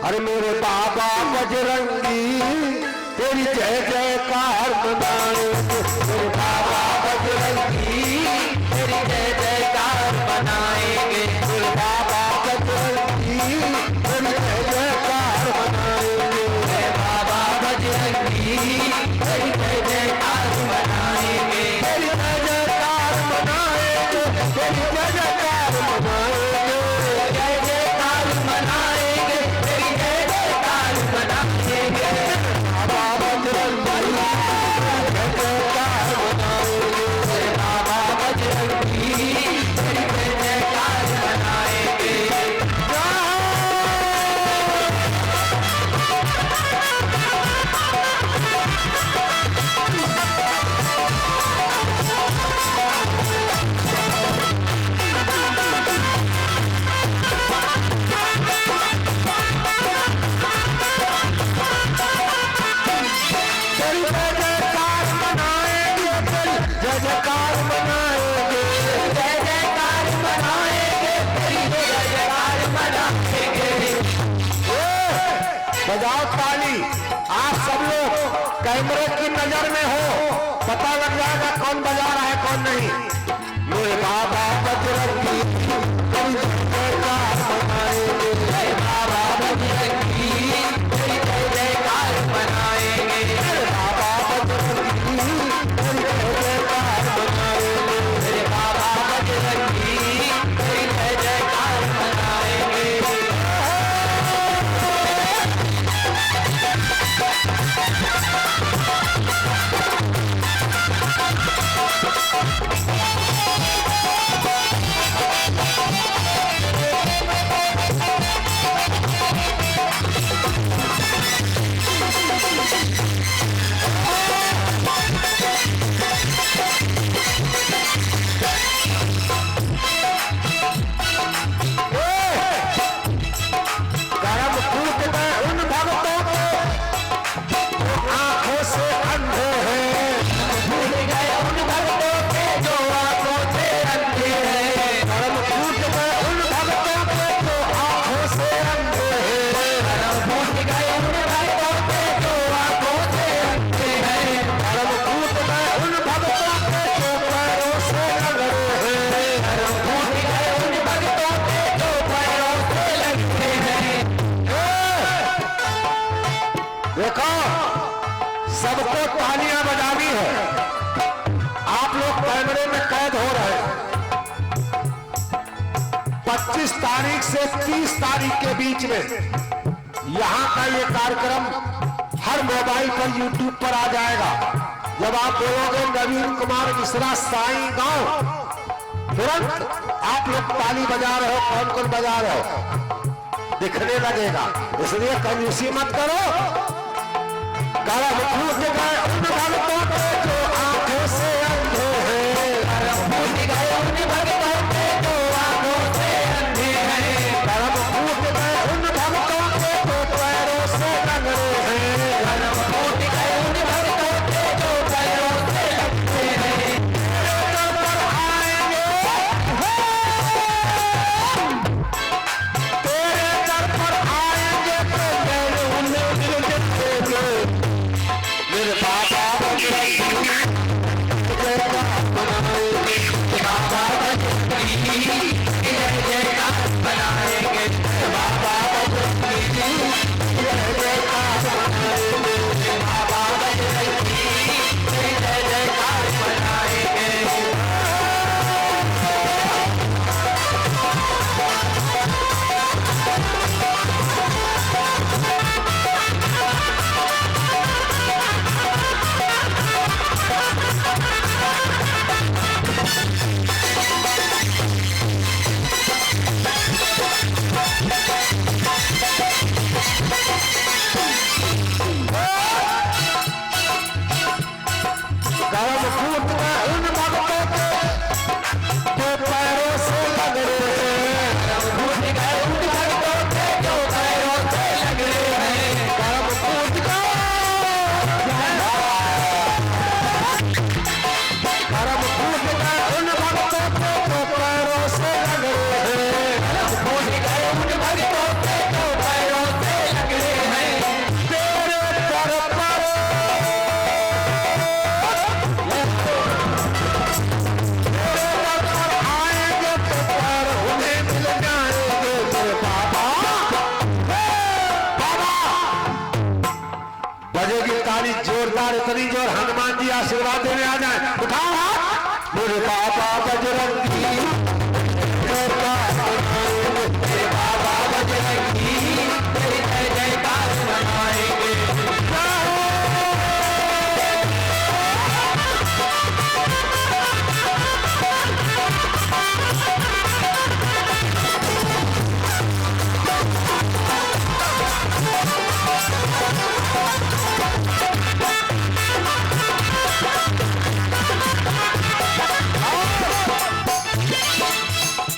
अरे मेरे बाबा बजरंगी तेरी जय जयकार मनाए। मेरे बाबा बजरंगी तेरी जय जयकार मनाएंगे। मेरे बाबा बजरंगी तेरी जय जयकार मनाएंगे। मेरे बाबा बजरंगी तेरी जय जयकार मनाएंगे। तेरी जय जयकार मनाएंगे। तेरी जय जयकार मनाएंगे। जय जयकार मनाएंगे। तेरी जय जयकार मनाएंगे। बाबा बजरंगी जय जयकार मनाएंगे। मेरे बाबा बजरंगी तेरी जय जयकार मनाएंगे। तेरी जय जयकार मनाएंगे। तेरी जय जयकार मनाएंगे। जय जयकार मनाएंगे। तेरी जय जयकार मनाएंगे। बजाओ ताली। आप सब लोग कैमरे की नजर में हो पता लग जाएगा कौन बजा रहा है कौन नहीं। मेरे बाबा बजरंगी तेरी जय जयकार मनाएंगे। जय बाबा बजरंगी तेरी जय जयकार मनाएंगे। मेरे बाबा बजरंगी तेरी जय जयकार मनाएंगे। मेरे बाबा बजरंगी तेरी जय जयकार मनाएंगे। करम फूट गए उन भक्तों के जो आंखों से अंधे हैं। भूल गए उन भक्तों के जो आंखों से अंधे हैं। करम फूट गए उन भक्तों के जो आंखों से अंधे हैं। करम फूट गए उन भक्तों के जो आंखों से अंधे हैं। करम फूट गए उन भक्तों के जो पैरों से लंगड़े हैं। करम फूट गए उन भक्तों के जो पैरों से लगते हैं। देखो सबको तालियां बजानी है। आप लोग कैमरे में कैद हो रहे हैं। 25 तारीख से 30 तारीख के बीच में यहाँ का ये कार्यक्रम हर मोबाइल पर YouTube पर आ जाएगा। जब आप बोलोगे नवीन कुमार मिश्रा साईं गांव तुरंत आप लोग ताली बजा रहे हो। कौन कौन बजा रहे हो दिखने लगेगा। इसलिए कंजूसी मत करो। करम फूट गए उन भक्तों के जो आंखों से अंधे हैं। करम फूट गए उन भक्तों के जो आंखों से अंधे हैं। करम फूट गए उन भक्तों के जो पैरों से लंगड़े हैं। करम फूट गए उन भक्तों के जो पैरों से लगते हैं। तेरे दर पर आएंगे। तेरे दर पर आएंगे तो मैंने उन्हें दिल देंगे। मेरे बाबा बजरंगी जितनी जोर हनुमान जी आशीर्वाद देने आ जाए, उठाओ हाथ। मेरे बाबा बजरंगी, मेरे बाबा बजरंगी, तेरी जय जयकार मनाएंगे।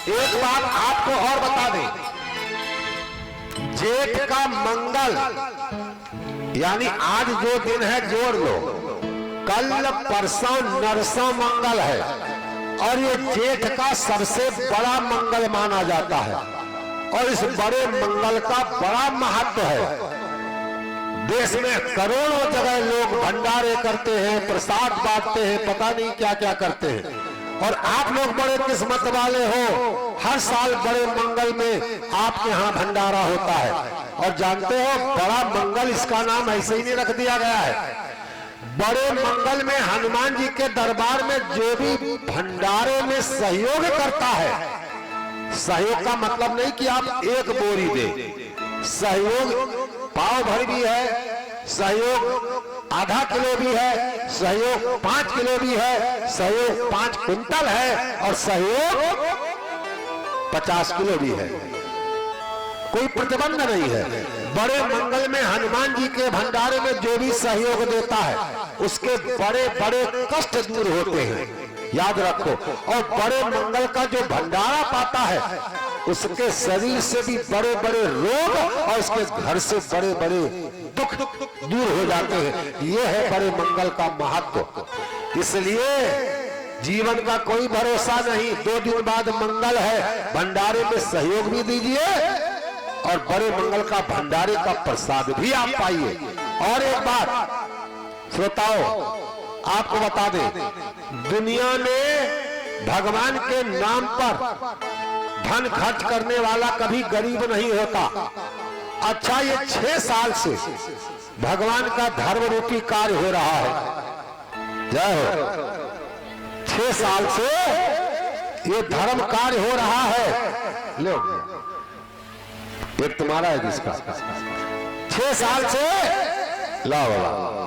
एक बात आपको और बता दें, जेठ का मंगल यानी आज जो दिन है जोड़ लो, कल परसों नरसों मंगल है और ये जेठ का सबसे बड़ा मंगल माना जाता है और इस बड़े मंगल का बड़ा महत्व है। देश में करोड़ों जगह लोग भंडारे करते हैं, प्रसाद बांटते हैं, पता नहीं क्या क्या करते हैं और आप लोग बड़े किस्मत वाले हो, हर साल बड़े मंगल में आपके यहाँ भंडारा होता है। और जानते हो बड़ा मंगल इसका नाम ऐसे ही नहीं रख दिया गया है। बड़े मंगल में हनुमान जी के दरबार में जो भी भंडारे में सहयोग करता है, सहयोग का मतलब नहीं कि आप एक बोरी दे, सहयोग पाव भर भी है, सहयोग आधा किलो भी है, सहयोग 5 किलो भी है, सहयोग 5 क्विंटल है और सहयोग 50 किलो भी है। कोई प्रतिबंध नहीं है। बड़े मंगल में हनुमान जी के भंडारे में जो भी सहयोग देता है उसके बड़े बड़े कष्ट दूर होते हैं, याद रखो। और बड़े मंगल का जो भंडारा पाता है उसके शरीर से भी बड़े बड़े रोग और उसके घर से बड़े बड़े दुख दूर हो जाते हैं। ये है बड़े मंगल का महत्व। इसलिए जीवन का कोई भरोसा नहीं, 2 दिन बाद मंगल है, भंडारे में सहयोग भी दीजिए और बड़े मंगल का भंडारे का प्रसाद भी आप पाइए। और एक बात श्रोताओं आपको बता दें, दुनिया में भगवान के नाम पर धन खर्च करने वाला कभी गरीब नहीं होता। अच्छा, ये 6 साल से भगवान का धर्म रूपी कार्य हो रहा है। जय हो। 6 साल से ये धर्म कार्य हो रहा है। लो एक तुम्हारा है जिसका 6 साल से लाओ।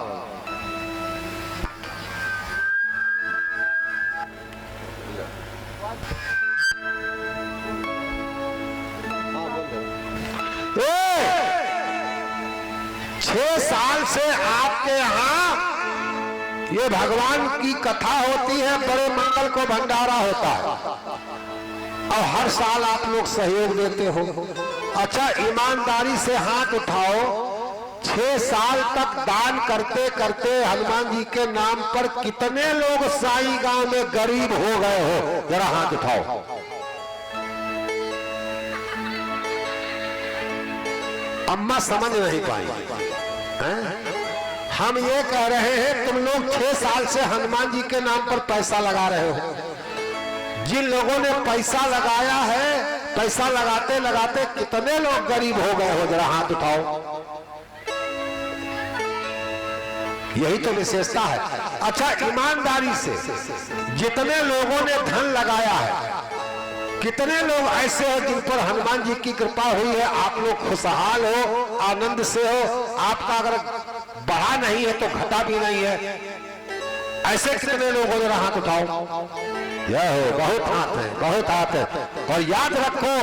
छह साल से आपके यहाँ ये भगवान की कथा होती है, बड़े मंगल को भंडारा होता है और हर साल आप लोग सहयोग देते हो। अच्छा, ईमानदारी से हाथ उठाओ। 6 साल तक दान करते करते हनुमान जी के नाम पर कितने लोग साई गांव में गरीब हो गए हो, जरा हाथ उठाओ। अम्मा समझ नहीं पाई। हम ये कह रहे हैं तुम लोग 6 साल से हनुमान जी के नाम पर पैसा लगा रहे हो। जिन लोगों ने पैसा लगाया है, पैसा लगाते लगाते कितने लोग गरीब हो गए हो, जरा हाथ उठाओ। यही तो विशेषता है। अच्छा, ईमानदारी से जितने लोगों ने धन लगाया है, कितने लोग ऐसे हैं जिन पर हनुमान जी की कृपा हुई है, आप लोग खुशहाल हो, आनंद से हो, आपका अगर बढ़ा नहीं है तो घटा भी नहीं है। ऐसे कितने लोग हो, जरा हाथ उठाओ। यह हो, बहुत हाथ है, बहुत हाथ है। और याद रखो,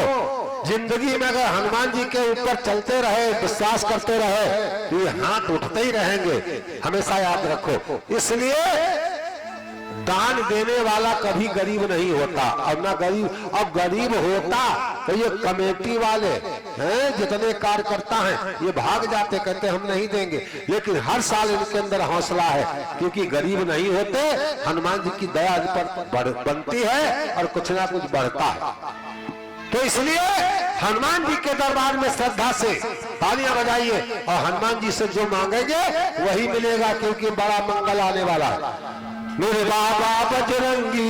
जिंदगी में अगर हनुमान जी के ऊपर चलते रहे, विश्वास करते रहे तो ये हाथ उठते ही रहेंगे, हमेशा याद रखो। इसलिए दान देने वाला कभी गरीब नहीं होता। और ना गरीब, अब गरीब होता तो ये कमेटी वाले हैं, जितने कार्यकर्ता हैं, ये भाग जाते, कहते हम नहीं देंगे। लेकिन हर साल इनके अंदर हौसला है, क्योंकि गरीब नहीं होते, हनुमान जी की दया इन पर बनती है और कुछ ना कुछ बढ़ता है। तो इसलिए हनुमान जी के दरबार में श्रद्धा से तालियां बजाइए और हनुमान जी से जो मांगेंगे वही मिलेगा, क्योंकि बड़ा मंगल आने वाला है। मेरे बाबा बजरंगी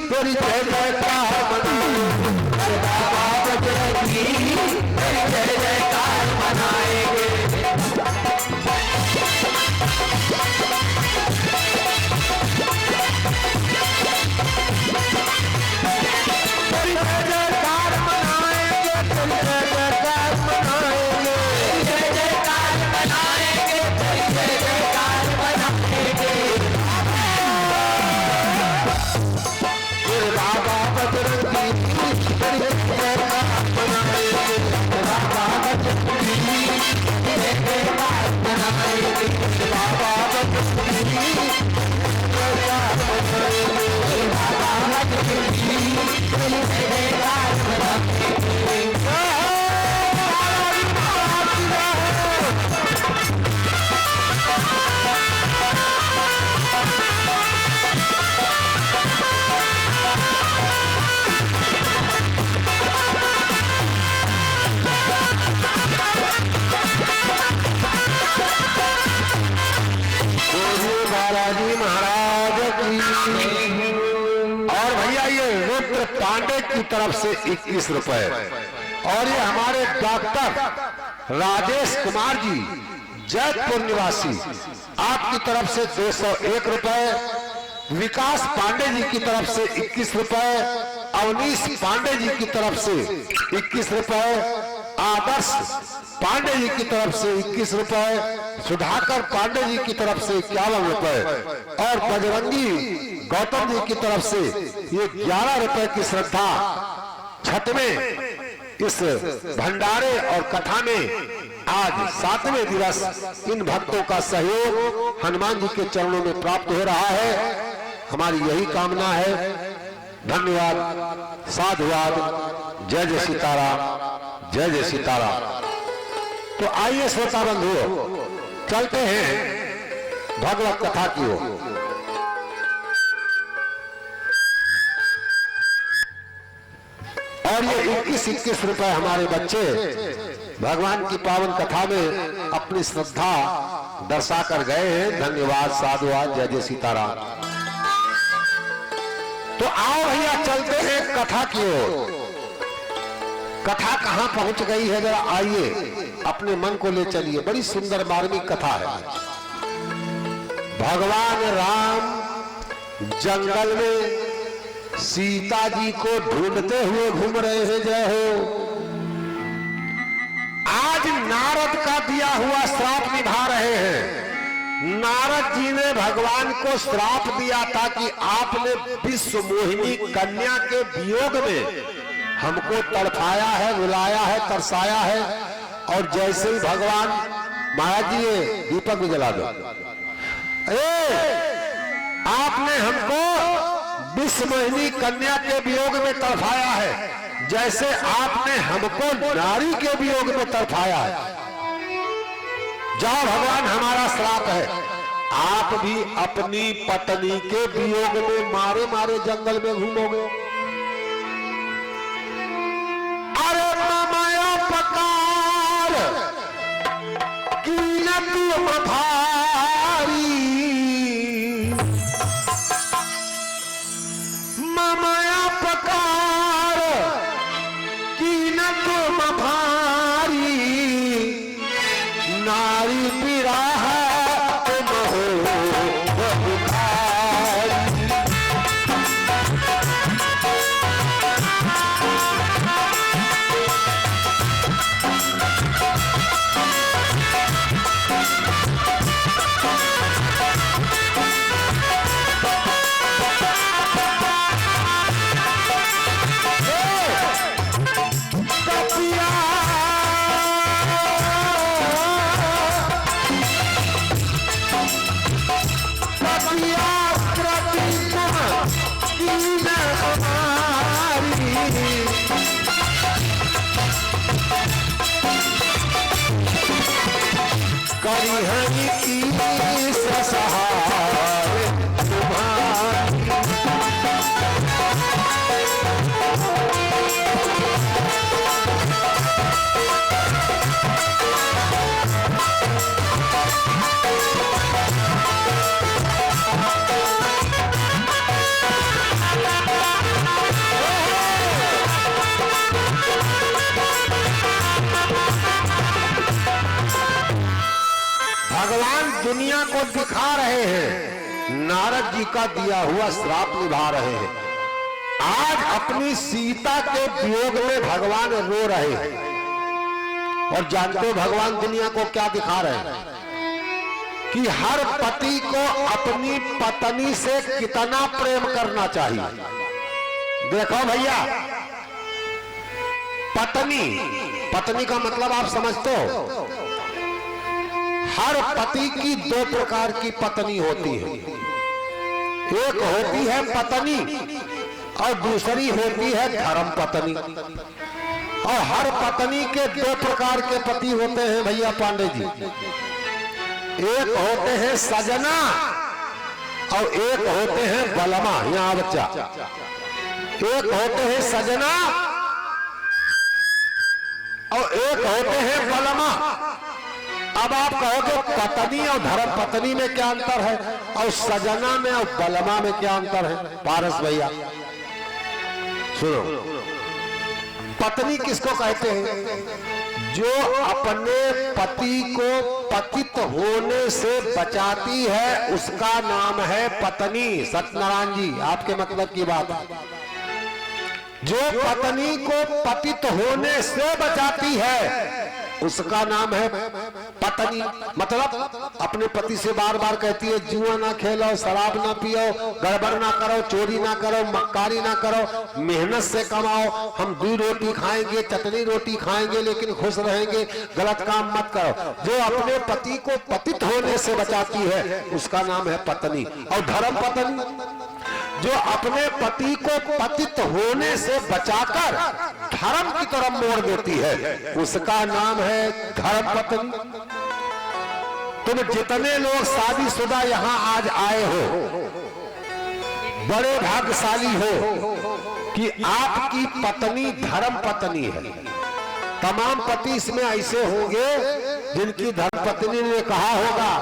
तेरी जय जयकार मनाएंगे, मेरे बाबा बजरंगी तेरी जय जयकार मनाएंगे। जय जयकार मनाएंगे, तेरी जय जयकार मनाएंगे, जय जयकार मनाएंगे, तेरी जय जयकार मनाएंगे। तेरे बाबा बजरंगी तेरी जय जयकार मनाएंगे, बाबा बजरंगी तेरी जय जयकार मनाएंगे, बाबा बजरंगी तेरी जय जयकार मनाएंगे, बाबा बजरंगी तेरी जय जयकार मनाएंगे। बालाजी महाराज की। और भैया ये रुद्र पांडे की तरफ से 21 रुपए, और ये हमारे डॉक्टर राजेश कुमार जी जयपुर निवासी आपकी तरफ से 201 रुपए, विकास पांडे जी की तरफ से 21 रुपए, अवनीश पांडे जी की तरफ से 21 रुपए, आदर्श पांडे जी की तरफ से 21 रुपए, सुधाकर पांडे जी की तरफ से 51 रुपए, और बजरंगी गौतम जी की तरफ से ये 11 रुपए की श्रद्धा छठवें इस भंडारे और कथा में आज 7वें दिवस इन भक्तों का सहयोग हनुमान जी के चरणों में प्राप्त हो रहा है। हमारी यही कामना है। धन्यवाद, साधुवाद, जय जय सीताराम, जय जय सीताराम। तो आइए श्रोता बंधुओं, चलते हैं भगवत कथा की ओर। और ये 21-21 रुपए हमारे बच्चे भगवान की पावन कथा में अपनी श्रद्धा दर्शा कर गए हैं। धन्यवाद, साधुवाद, जय जय सीताराम। तो आओ भैया चलते हैं कथा की ओर। कथा कहां पहुंच गई है जरा आइए अपने मन को ले चलिए। बड़ी सुंदर मार्मिक कथा है। भगवान राम जंगल में सीता जी को ढूंढते हुए घूम रहे हैं। जय हो। आज नारद का दिया हुआ श्राप निभा रहे हैं। नारद जी ने भगवान को श्राप दिया था कि आपने विश्व मोहिनी कन्या के वियोग में हमको तड़पाया है, रुलाया है, तरसाया है। और जैसे ही भगवान महाराज जी दीपक भी जला दो, आपने हमको विश्व मोहिनी कन्या के वियोग में तड़पाया है, जैसे आपने हमको नारी के वियोग में तड़पाया है। जाओ भगवान, हमारा श्राप है, आप भी अपनी पत्नी के वियोग में मारे मारे जंगल में घूमोगे। अरे माया पकार की न तुम भारी, माया पकार की न तुम भारी, नारी बिराह तुम हो बहुकारी। करी हरि की सहाय तुम्हारी, भगवान दुनिया को दिखा रहे हैं, नारद जी का दिया हुआ श्राप निभा रहे हैं। आज अपनी सीता के वियोग में भगवान रो रहे हैं। और जानते हो भगवान दुनिया को क्या दिखा रहे हैं कि हर पति को अपनी पत्नी से कितना प्रेम करना चाहिए। देखो भैया, पत्नी का मतलब आप समझते हो। हर पति की दो प्रकार की पत्नी होती है। एक होती है पत्नी और दूसरी होती है धर्म पत्नी। और हर पत्नी के दो प्रकार के पति होते हैं भैया पांडे जी। एक होते हैं सजना और एक होते हैं बलमा। यहाँ बच्चा, एक होते हैं सजना और एक होते हैं बलमा। अब आप कहोगे पत्नी और धर्म पत्नी में क्या अंतर है और सजना में और बलमा में क्या अंतर है? पारस भैया सुनो, पत्नी किसको कहते हैं? जो अपने पति को पतित होने से बचाती है उसका नाम है पत्नी। सत्यनारायण जी आपके मतलब की बात है। जो पत्नी को पतित होने से बचाती है उसका नाम है पत्नी। मतलब अपने पति से बार बार कहती है जुआ ना खेलो, शराब ना पियो, गड़बड़ ना करो, चोरी ना करो, मक्कारी ना करो, मेहनत से कमाओ, हम 2 रोटी खाएंगे, चटनी रोटी खाएंगे, लेकिन खुश रहेंगे, गलत काम मत करो। जो अपने पति को पतित होने से बचाती है उसका नाम है पत्नी। और धर्म पत्नी जो अपने पति को पतित होने से बचाकर धर्म की तरफ मोड़ देती है उसका नाम है धर्म पत्नी। तुम जितने लोग शादीशुदा यहाँ आज आए हो बड़े भाग्यशाली हो कि आपकी पत्नी धर्म पत्नी है। तमाम पति इसमें ऐसे होंगे जिनकी धर्म पत्नी ने कहा होगा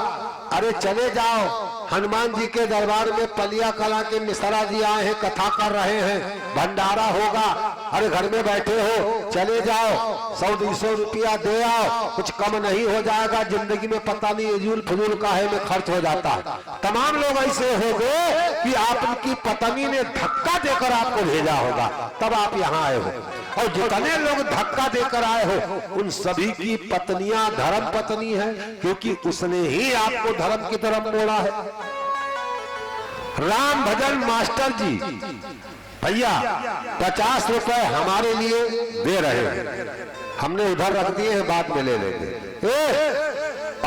अरे चले जाओ हनुमान जी के दरबार में पलिया कला के मिश्रा जी आए हैं, कथा कर रहे हैं, भंडारा होगा, अरे घर में बैठे हो चले जाओ, 100-200 रुपया दे आओ, कुछ कम नहीं हो जाएगा, जिंदगी में पता नहीं इजूल फजूल काहे में खर्च हो जाता है। तमाम लोग ऐसे हो गए कि आपकी पत्नी ने धक्का देकर आपको भेजा होगा तब आप यहाँ आए हो। और जितने लोग धक्का देकर आए हो उन सभी की पत्नियां धर्म पत्नी है, क्योंकि उसने ही आपको धर्म की तरफ मोड़ा है। राम भजन मास्टर जी भैया 50 रुपए हमारे लिए दे रहे हैं, हमने उधर रख दिए हैं, बाद में ले लेंगे।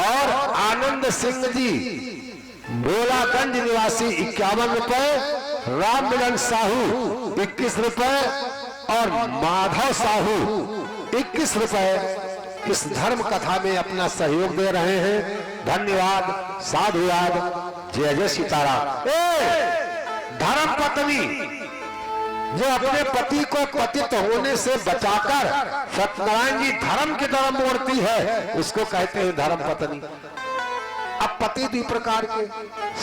और आनंद सिंह जी भोलागंज निवासी 51 रुपए, राम मिलन साहू 21 रुपए और माधव साहू 21 रुपए इस धर्म कथा में अपना सहयोग दे रहे हैं। धन्यवाद, साधुवाद, जय जय सीताराम। धर्म पत्नी जो अपने पति को पतित होने से बचाकर सत्यनारायण जी धर्म की तरफ मोड़ती है उसको कहते हैं धर्म पत्नी। अब पति 2 प्रकार के,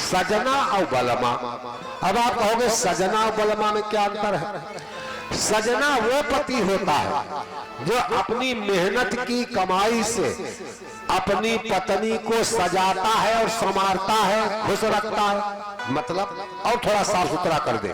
सजना और बलमा। अब आप कहोगे सजना और बलमा में क्या अंतर है? सजना वो पति होता है जो अपनी मेहनत की कमाई से अपनी पत्नी को सजाता है और संवारता है, खुश रखता है, मतलब और थोड़ा साफ सुथरा कर दे।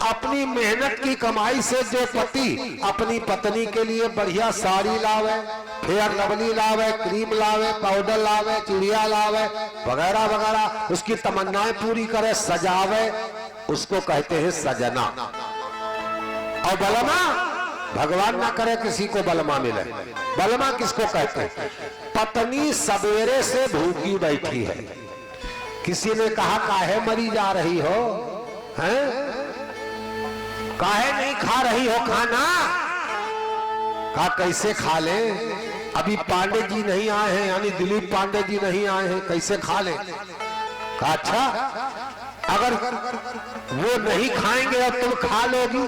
अपनी मेहनत की कमाई से जो पति अपनी पत्नी के लिए बढ़िया साड़ी लावे, फेयर लवली लावे, क्रीम लावे, पाउडर लावे, चूड़िया लावे, वगैरह वगैरह, उसकी तमन्नाएं पूरी करे, सजावे, उसको कहते हैं सजना। और बलमा, भगवान ना करे किसी को बलमा मिले। बलमा किसको कहते हैं? पत्नी सवेरे से भूखी बैठी है, किसी ने कहा काहे मरी जा रही हो, हैं? काहे नहीं खा रही हो खाना? कहा कैसे खा ले, अभी पांडे जी नहीं आए हैं, यानी दिलीप पांडे जी नहीं आए हैं, कैसे खा ले? कहा अच्छा, अगर वो नहीं खाएंगे और तुम खा लोगी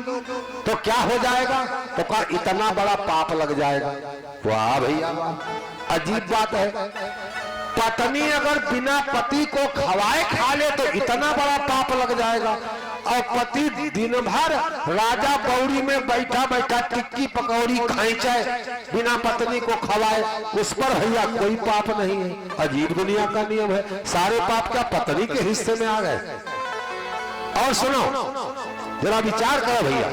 तो क्या हो जाएगा? तो कहा इतना बड़ा पाप लग जाएगा। वाह भैया, अजीब बात है। पत्नी अगर बिना पति को खवाए खा ले तो इतना बड़ा पाप लग जाएगा, और पति दिन भर राजा बौरी में बैठा बैठा टिक्की पकौड़ी खाइचे बिना पत्नी को खवाए, उस पर भैया कोई पाप नहीं है। अजीब दुनिया का नियम है, सारे पाप क्या पत्नी के हिस्से में आ गए? और सुनो, जरा विचार करो भैया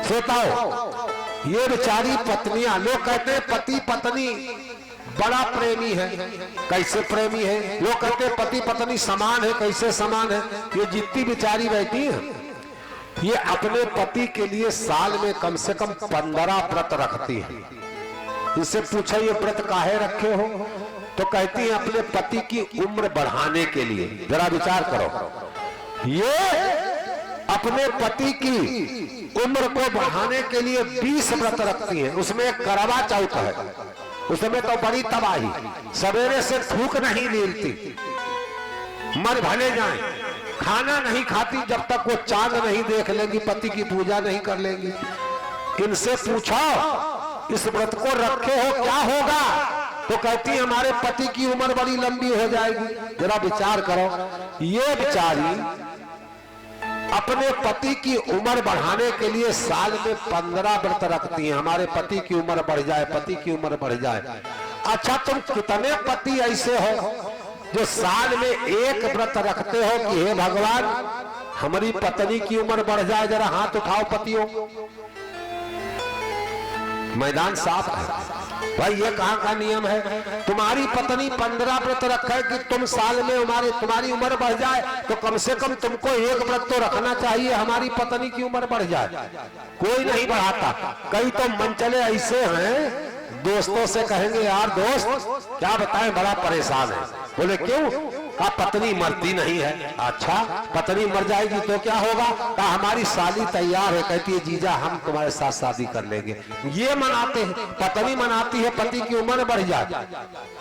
श्रोताओ, ये बेचारी पत्नियां, लोग कहते हैं पति पत्नी बड़ा प्रेमी है। कैसे प्रेमी है? लोग कहते हैं पति पत्नी समान है। कैसे समान है? ये जितनी बेचारी बैठी है, ये अपने पति के लिए साल में कम से कम 15 व्रत रखती है। इससे पूछा ये व्रत काहे रखे हो? तो कहती है अपने पति की उम्र बढ़ाने के लिए। जरा विचार करो, ये अपने पति की उम्र को बढ़ाने के लिए 20 व्रत रखती है। उसमें एक करवा चौथ है, उसमें तो बड़ी तबाही, सवेरे से थूक नहीं लीलती, मर भले जाए, खाना नहीं खाती जब तक वो चांद नहीं देख लेंगी, पति की पूजा नहीं कर लेंगी। इनसे पूछो इस व्रत को रखे हो क्या होगा? तो कहती हमारे पति की उम्र बड़ी लंबी हो जाएगी। जरा विचार करो, ये बेचारी अपने पति की उम्र बढ़ाने के लिए साल में 15 व्रत रखती हैं। हमारे पति की उम्र बढ़ जाए, पति की उम्र बढ़ जाए। अच्छा, तुम कितने पति ऐसे हो जो साल में एक व्रत रखते हो कि हे भगवान हमारी पत्नी की उम्र बढ़ जाए? जरा हाथ उठाओ पतियों। मैदान साफ है भाई, ये कहां का नियम है? तुम्हारी पत्नी 15 व्रत रखे कि तुम साल में तुम्हारी उम्र बढ़ जाए, तो कम से कम तुमको एक व्रत तो रखना चाहिए, हमारी पत्नी की उम्र बढ़ जाए। कोई नहीं बढ़ाता। कई तो मनचले ऐसे हैं, दोस्तों से कहेंगे यार दोस्त क्या बताएं बड़ा परेशान है। बोले क्यों? कहा पत्नी मरती नहीं है। अच्छा, पत्नी मर जाएगी तो क्या होगा? कहा हमारी साली तैयार है, कहती है जीजा हम तुम्हारे साथ शादी कर लेंगे। ये मनाते हैं, पत्नी मनाती है पति की उम्र बढ़ जाए,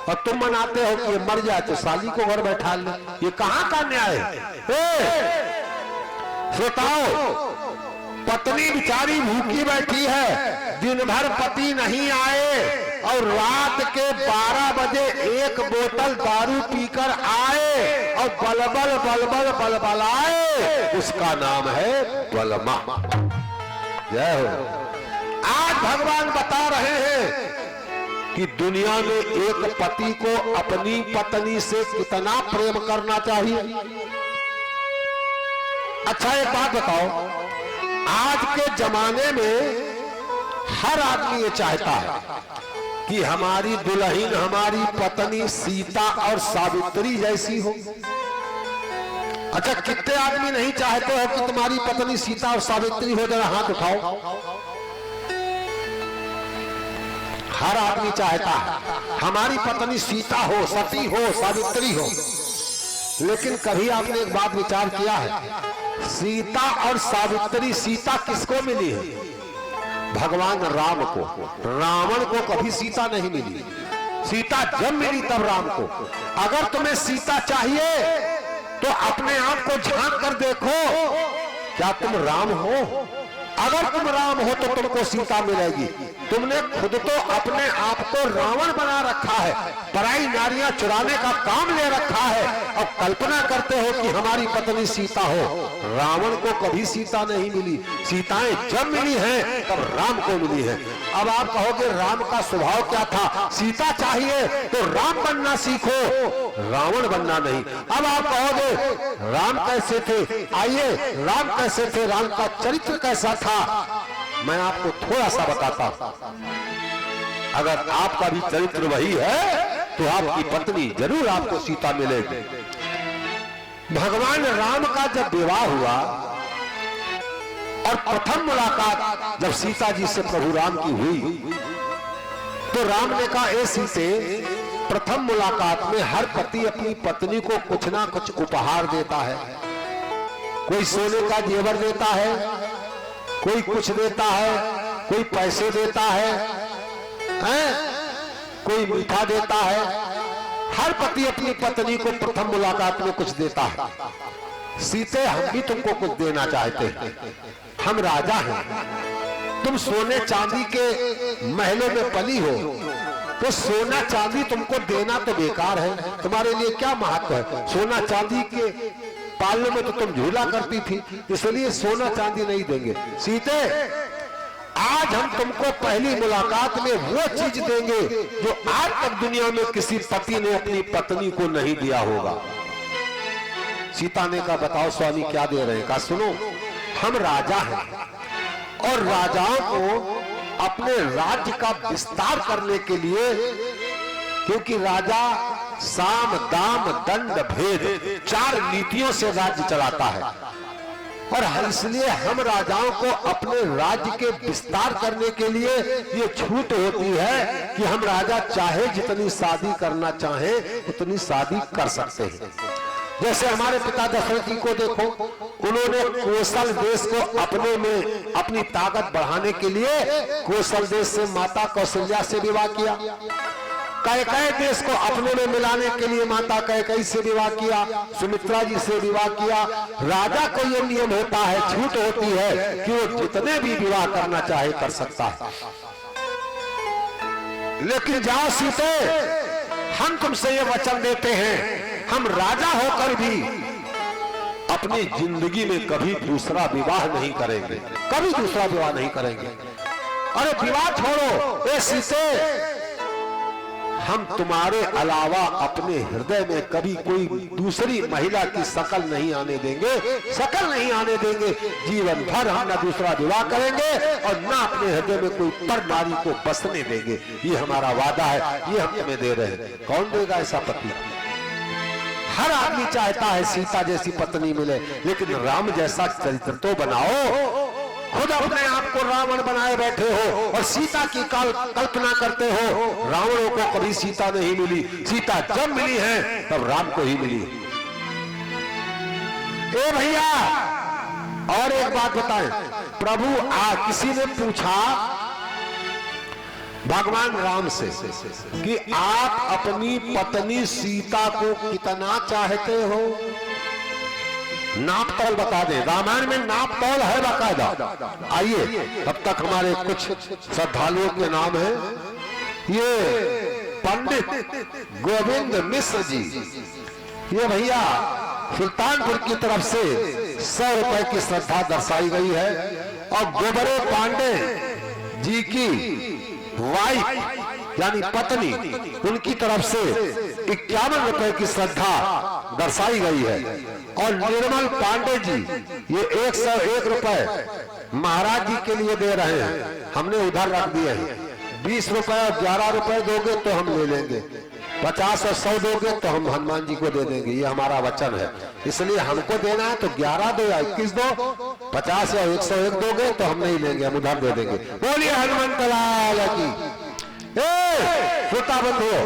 और तुम मनाते हो कि मर जाए तो साली को घर बैठा ले। ये कहां का न्याय है? श्रोताओ, पत्नी बेचारी भूखी बैठी है, दिन भर पति नहीं आए, और रात के 12 बजे एक बोतल दारू पीकर आए और बलबल बलबल बलबल आए। उसका नाम है बलमा। जय हो। आज भगवान बता रहे हैं कि दुनिया में एक पति को अपनी पत्नी से कितना प्रेम करना चाहिए। अच्छा, एक बात बताओ, आज के जमाने में हर आदमी ये चाहता है कि हमारी दुल्हन हमारी पत्नी सीता और सावित्री जैसी हो। अच्छा, कितने आदमी नहीं चाहते हो कि तुम्हारी पत्नी सीता और सावित्री हो? जरा हाथ उठाओ। हर आदमी चाहता है हमारी पत्नी सीता हो, सती हो, सावित्री हो। लेकिन कभी आपने एक बात विचार किया है, सीता और सावित्री, सीता किसको मिली है? भगवान राम को। रावण को कभी सीता नहीं मिली। सीता जब मिली तब राम को। अगर तुम्हें सीता चाहिए तो अपने आप को झांक कर देखो, क्या तुम राम हो? अगर तुम राम हो तो तुमको सीता मिलेगी। तुमने खुद तो अपने आप को रावण बना रखा है, पराई नारियां चुराने का काम ले रखा है, और कल्पना करते हो कि हमारी पत्नी सीता हो। रावण को कभी सीता नहीं मिली। सीताएं जब मिली हैं तब राम को मिली है। अब आप कहोगे राम का स्वभाव क्या था? सीता चाहिए तो राम बनना सीखो, रावण बनना नहीं। अब आप कहोगे राम कैसे थे? आइए, राम कैसे थे, राम का चरित्र कैसा था, मैं आपको थोड़ा सा बताता हूं। अगर आपका भी चरित्र वही है तो आपकी पत्नी जरूर आपको सीता मिलेगी। भगवान राम का जब विवाह हुआ और प्रथम मुलाकात जब सीता जी से प्रभु राम की हुई, तो राम ने कहा ए सीते, प्रथम मुलाकात में हर पति अपनी पत्नी को कुछ ना कुछ उपहार देता है। कोई सोने का जेवर देता है, कोई कुछ देता है, कोई पैसे देता है, कोई मीठा देता है। हर पति अपनी पत्नी को प्रथम मुलाकात में कुछ देता है। सीते, हम भी तुमको कुछ देना चाहते हैं। हम राजा हैं, तुम सोने चांदी के महलों में पली हो, तो सोना चांदी तुमको देना तो बेकार है। तुम्हारे लिए क्या महत्व है? सोना चांदी के पालने में तो तुम झूला करती थी, इसलिए सोना चांदी नहीं देंगे। सीते, आज हम तुमको पहली मुलाकात में वो चीज देंगे जो आज तक दुनिया में किसी पति ने अपनी पत्नी को नहीं दिया होगा। सीता ने कहा बताओ स्वामी क्या दे रहे हैं? कहा सुनो, हम राजा हैं और राजाओं को अपने राज्य का विस्तार करने के लिए, क्योंकि राजा साम दाम दंड भेद 4 नीतियों से राज्य चलाता है, और इसलिए हम राजाओं को अपने राज्य के विस्तार करने के लिए ये छूट होती है कि हम राजा चाहे जितनी शादी करना चाहे उतनी शादी कर सकते हैं। जैसे हमारे पिता दशरथ जी को देखो, उन्होंने कौशल देश को अपने में अपनी ताकत बढ़ाने के लिए कौशल देश से माता कौशल्या से विवाह किया, कैकेयी देश को अपने में मिलाने के लिए माता कैकेयी से विवाह किया, सुमित्रा जी से विवाह किया। राजा को यह नियम होता है, छूट होती है कि वो जितने भी विवाह करना चाहे कर सकता है। लेकिन जाओ सीते, हम तुमसे ये वचन देते हैं, हम राजा होकर भी अपनी जिंदगी में कभी दूसरा विवाह नहीं करेंगे, कभी दूसरा विवाह नहीं करेंगे। अरे विवाह छोड़ो, ए सीते, हम तुम्हारे अलावा अपने हृदय में कभी कोई दूसरी महिला की शकल नहीं आने देंगे, शकल नहीं आने देंगे। जीवन भर हम न दूसरा विवाह करेंगे और न अपने हृदय में कोई पर नारी को बसने देंगे। ये हमारा वादा है, ये हम तुम्हें दे रहे हैं। कौन देगा ऐसा पति? हर आदमी चाहता है सीता जैसी पत्नी मिले, लेकिन राम जैसा चरित्र तो बनाओ। खुद अपने आप को रावण बनाए बैठे हो और सीता की कल्पना करते हो। रावणों को कभी सीता नहीं मिली, सीता जब मिली है तब राम को ही मिली। ए भैया, और एक बात बताएं, प्रभु किसी ने पूछा भगवान राम से कि आप अपनी पत्नी सीता को कितना चाहते हो? नाप तौल बता दें। रामायण में नाप तौल है बाकायदा। आइए, तब तक हमारे कुछ श्रद्धालुओं के नाम है। ये पंडित गोविंद मिश्र जी, ये भैया सुल्तानपुर की तरफ से 100 रुपए की श्रद्धा दर्शाई गई है, और गोबरे पांडे जी की वाइफ यानी पत्नी, उनकी तरफ से 51 रुपए की श्रद्धा दर्शाई गई है। और निर्मल पांडे जी ये 101 रुपए महाराज जी के लिए दे रहे हैं, हमने उधर रख दिए हैं। 20 रुपए और 11 रुपए दोगे तो हम ले लेंगे, 50 और 100 दोगे तो हम हनुमान जी को दे देंगे, ये हमारा वचन है। इसलिए हमको देना है तो 11 दो या 21 दो, 50 या 101 दोगे तो हम नहीं लेंगे, हम उधर दे देंगे। बोलिए हनुमंत लाल की। श्रोता बंधुओं,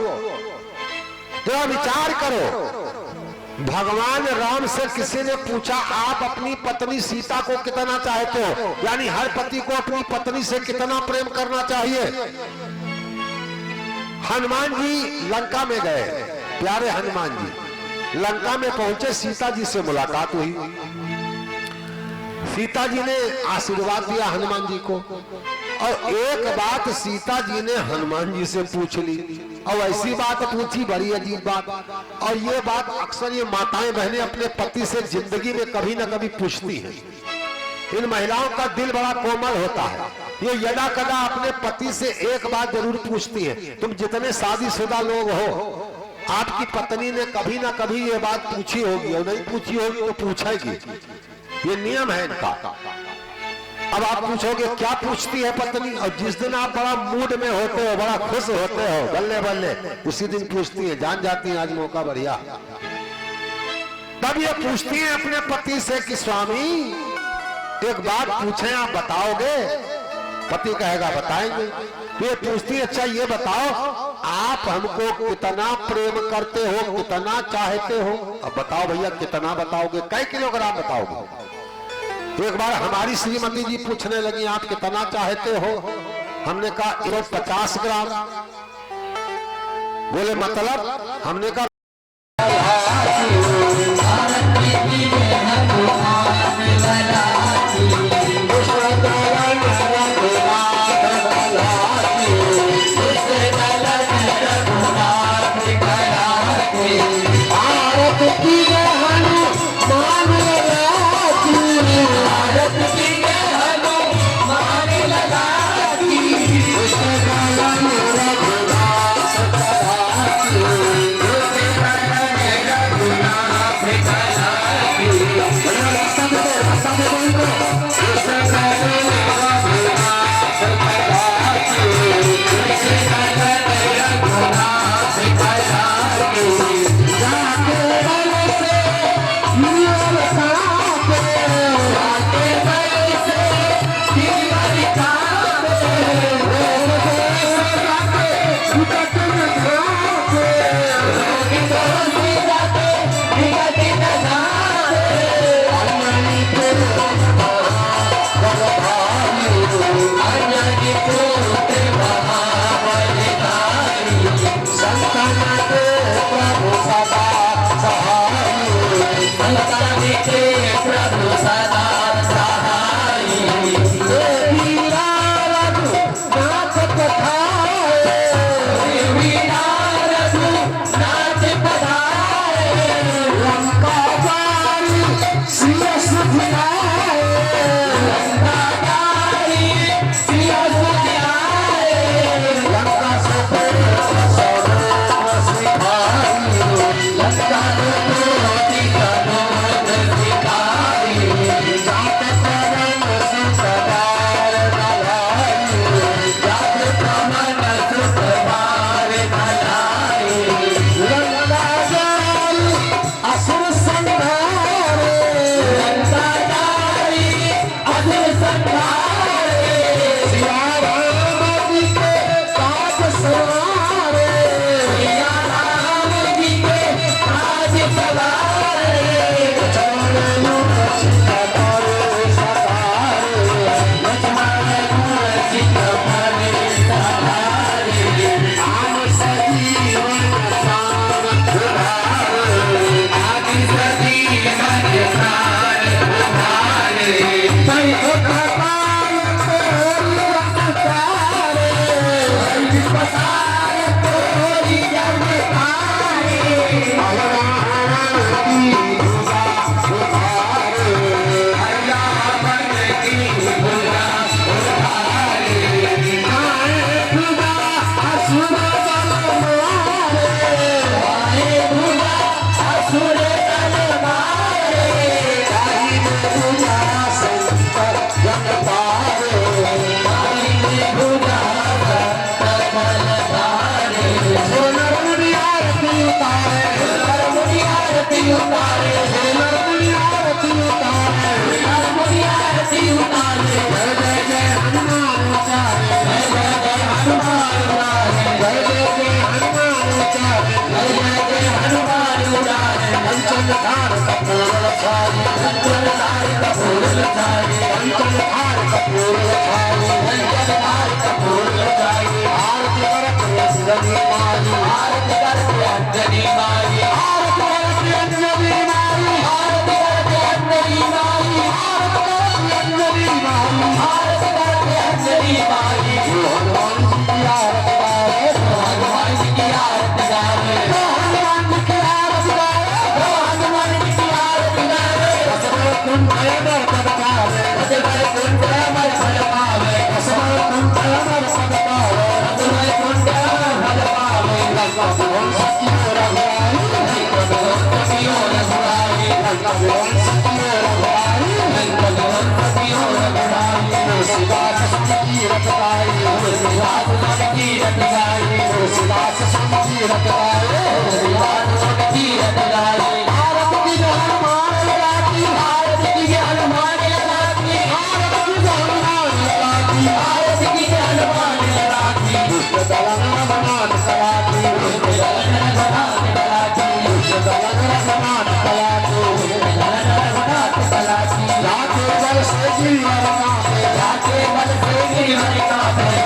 जरा विचार करो, भगवान राम से किसी ने पूछा आप अपनी पत्नी सीता को कितना चाहते हो, यानी हर पति को अपनी पत्नी से कितना प्रेम करना चाहिए। हनुमान जी लंका में गए, प्यारे हनुमान जी लंका में पहुंचे, सीता जी से मुलाकात हुई। सीता जी ने आशीर्वाद दिया हनुमान जी को, और एक बात सीता जी ने हनुमान जी से पूछ ली, और ऐसी बात पूछी, बड़ी अजीब बात। और ये बात अक्सर ये माताएं बहनें अपने पति से जिंदगी में कभी ना कभी पूछती हैं। इन महिलाओं का दिल बड़ा कोमल होता है, ये यदा कदा अपने पति से एक बात जरूर पूछती हैं। तुम जितने शादीशुदा लोग हो, आपकी पत्नी ने कभी ना कभी ये बात पूछी होगी, और नहीं पूछी होगी तो पूछेगी, ये नियम है इनका। अब आप पूछोगे क्या पूछती है पत्नी, और जिस दिन आप बड़ा मूड में होते हो, बड़ा खुश होते हो, बल्ले बल्ले, उसी दिन पूछती है, जान जाती है आज मौका बढ़िया। तब ये पूछती है अपने पति से कि स्वामी एक बात पूछे, आप बताओगे? पति कहेगा बताएंगे। तो ये पूछती है, अच्छा ये बताओ आप हमको कितना प्रेम करते हो, कितना चाहते हो? अब बताओ भैया कितना बताओगे, कई किलोग्राम बताओगे? एक बार हमारी श्रीमती जी पूछने लगी आप कितना चाहते हो? हमने कहा 150 ग्राम। बोले मतलब? हमने कहा के प्रभु सदा सहाय वीरा रघुनाथ पधारे वीरा रघुनाथ पधारे लंका जारी सिया सुधियाए लंका जारी सिया सुधियाए लंका से जाके बल से गिर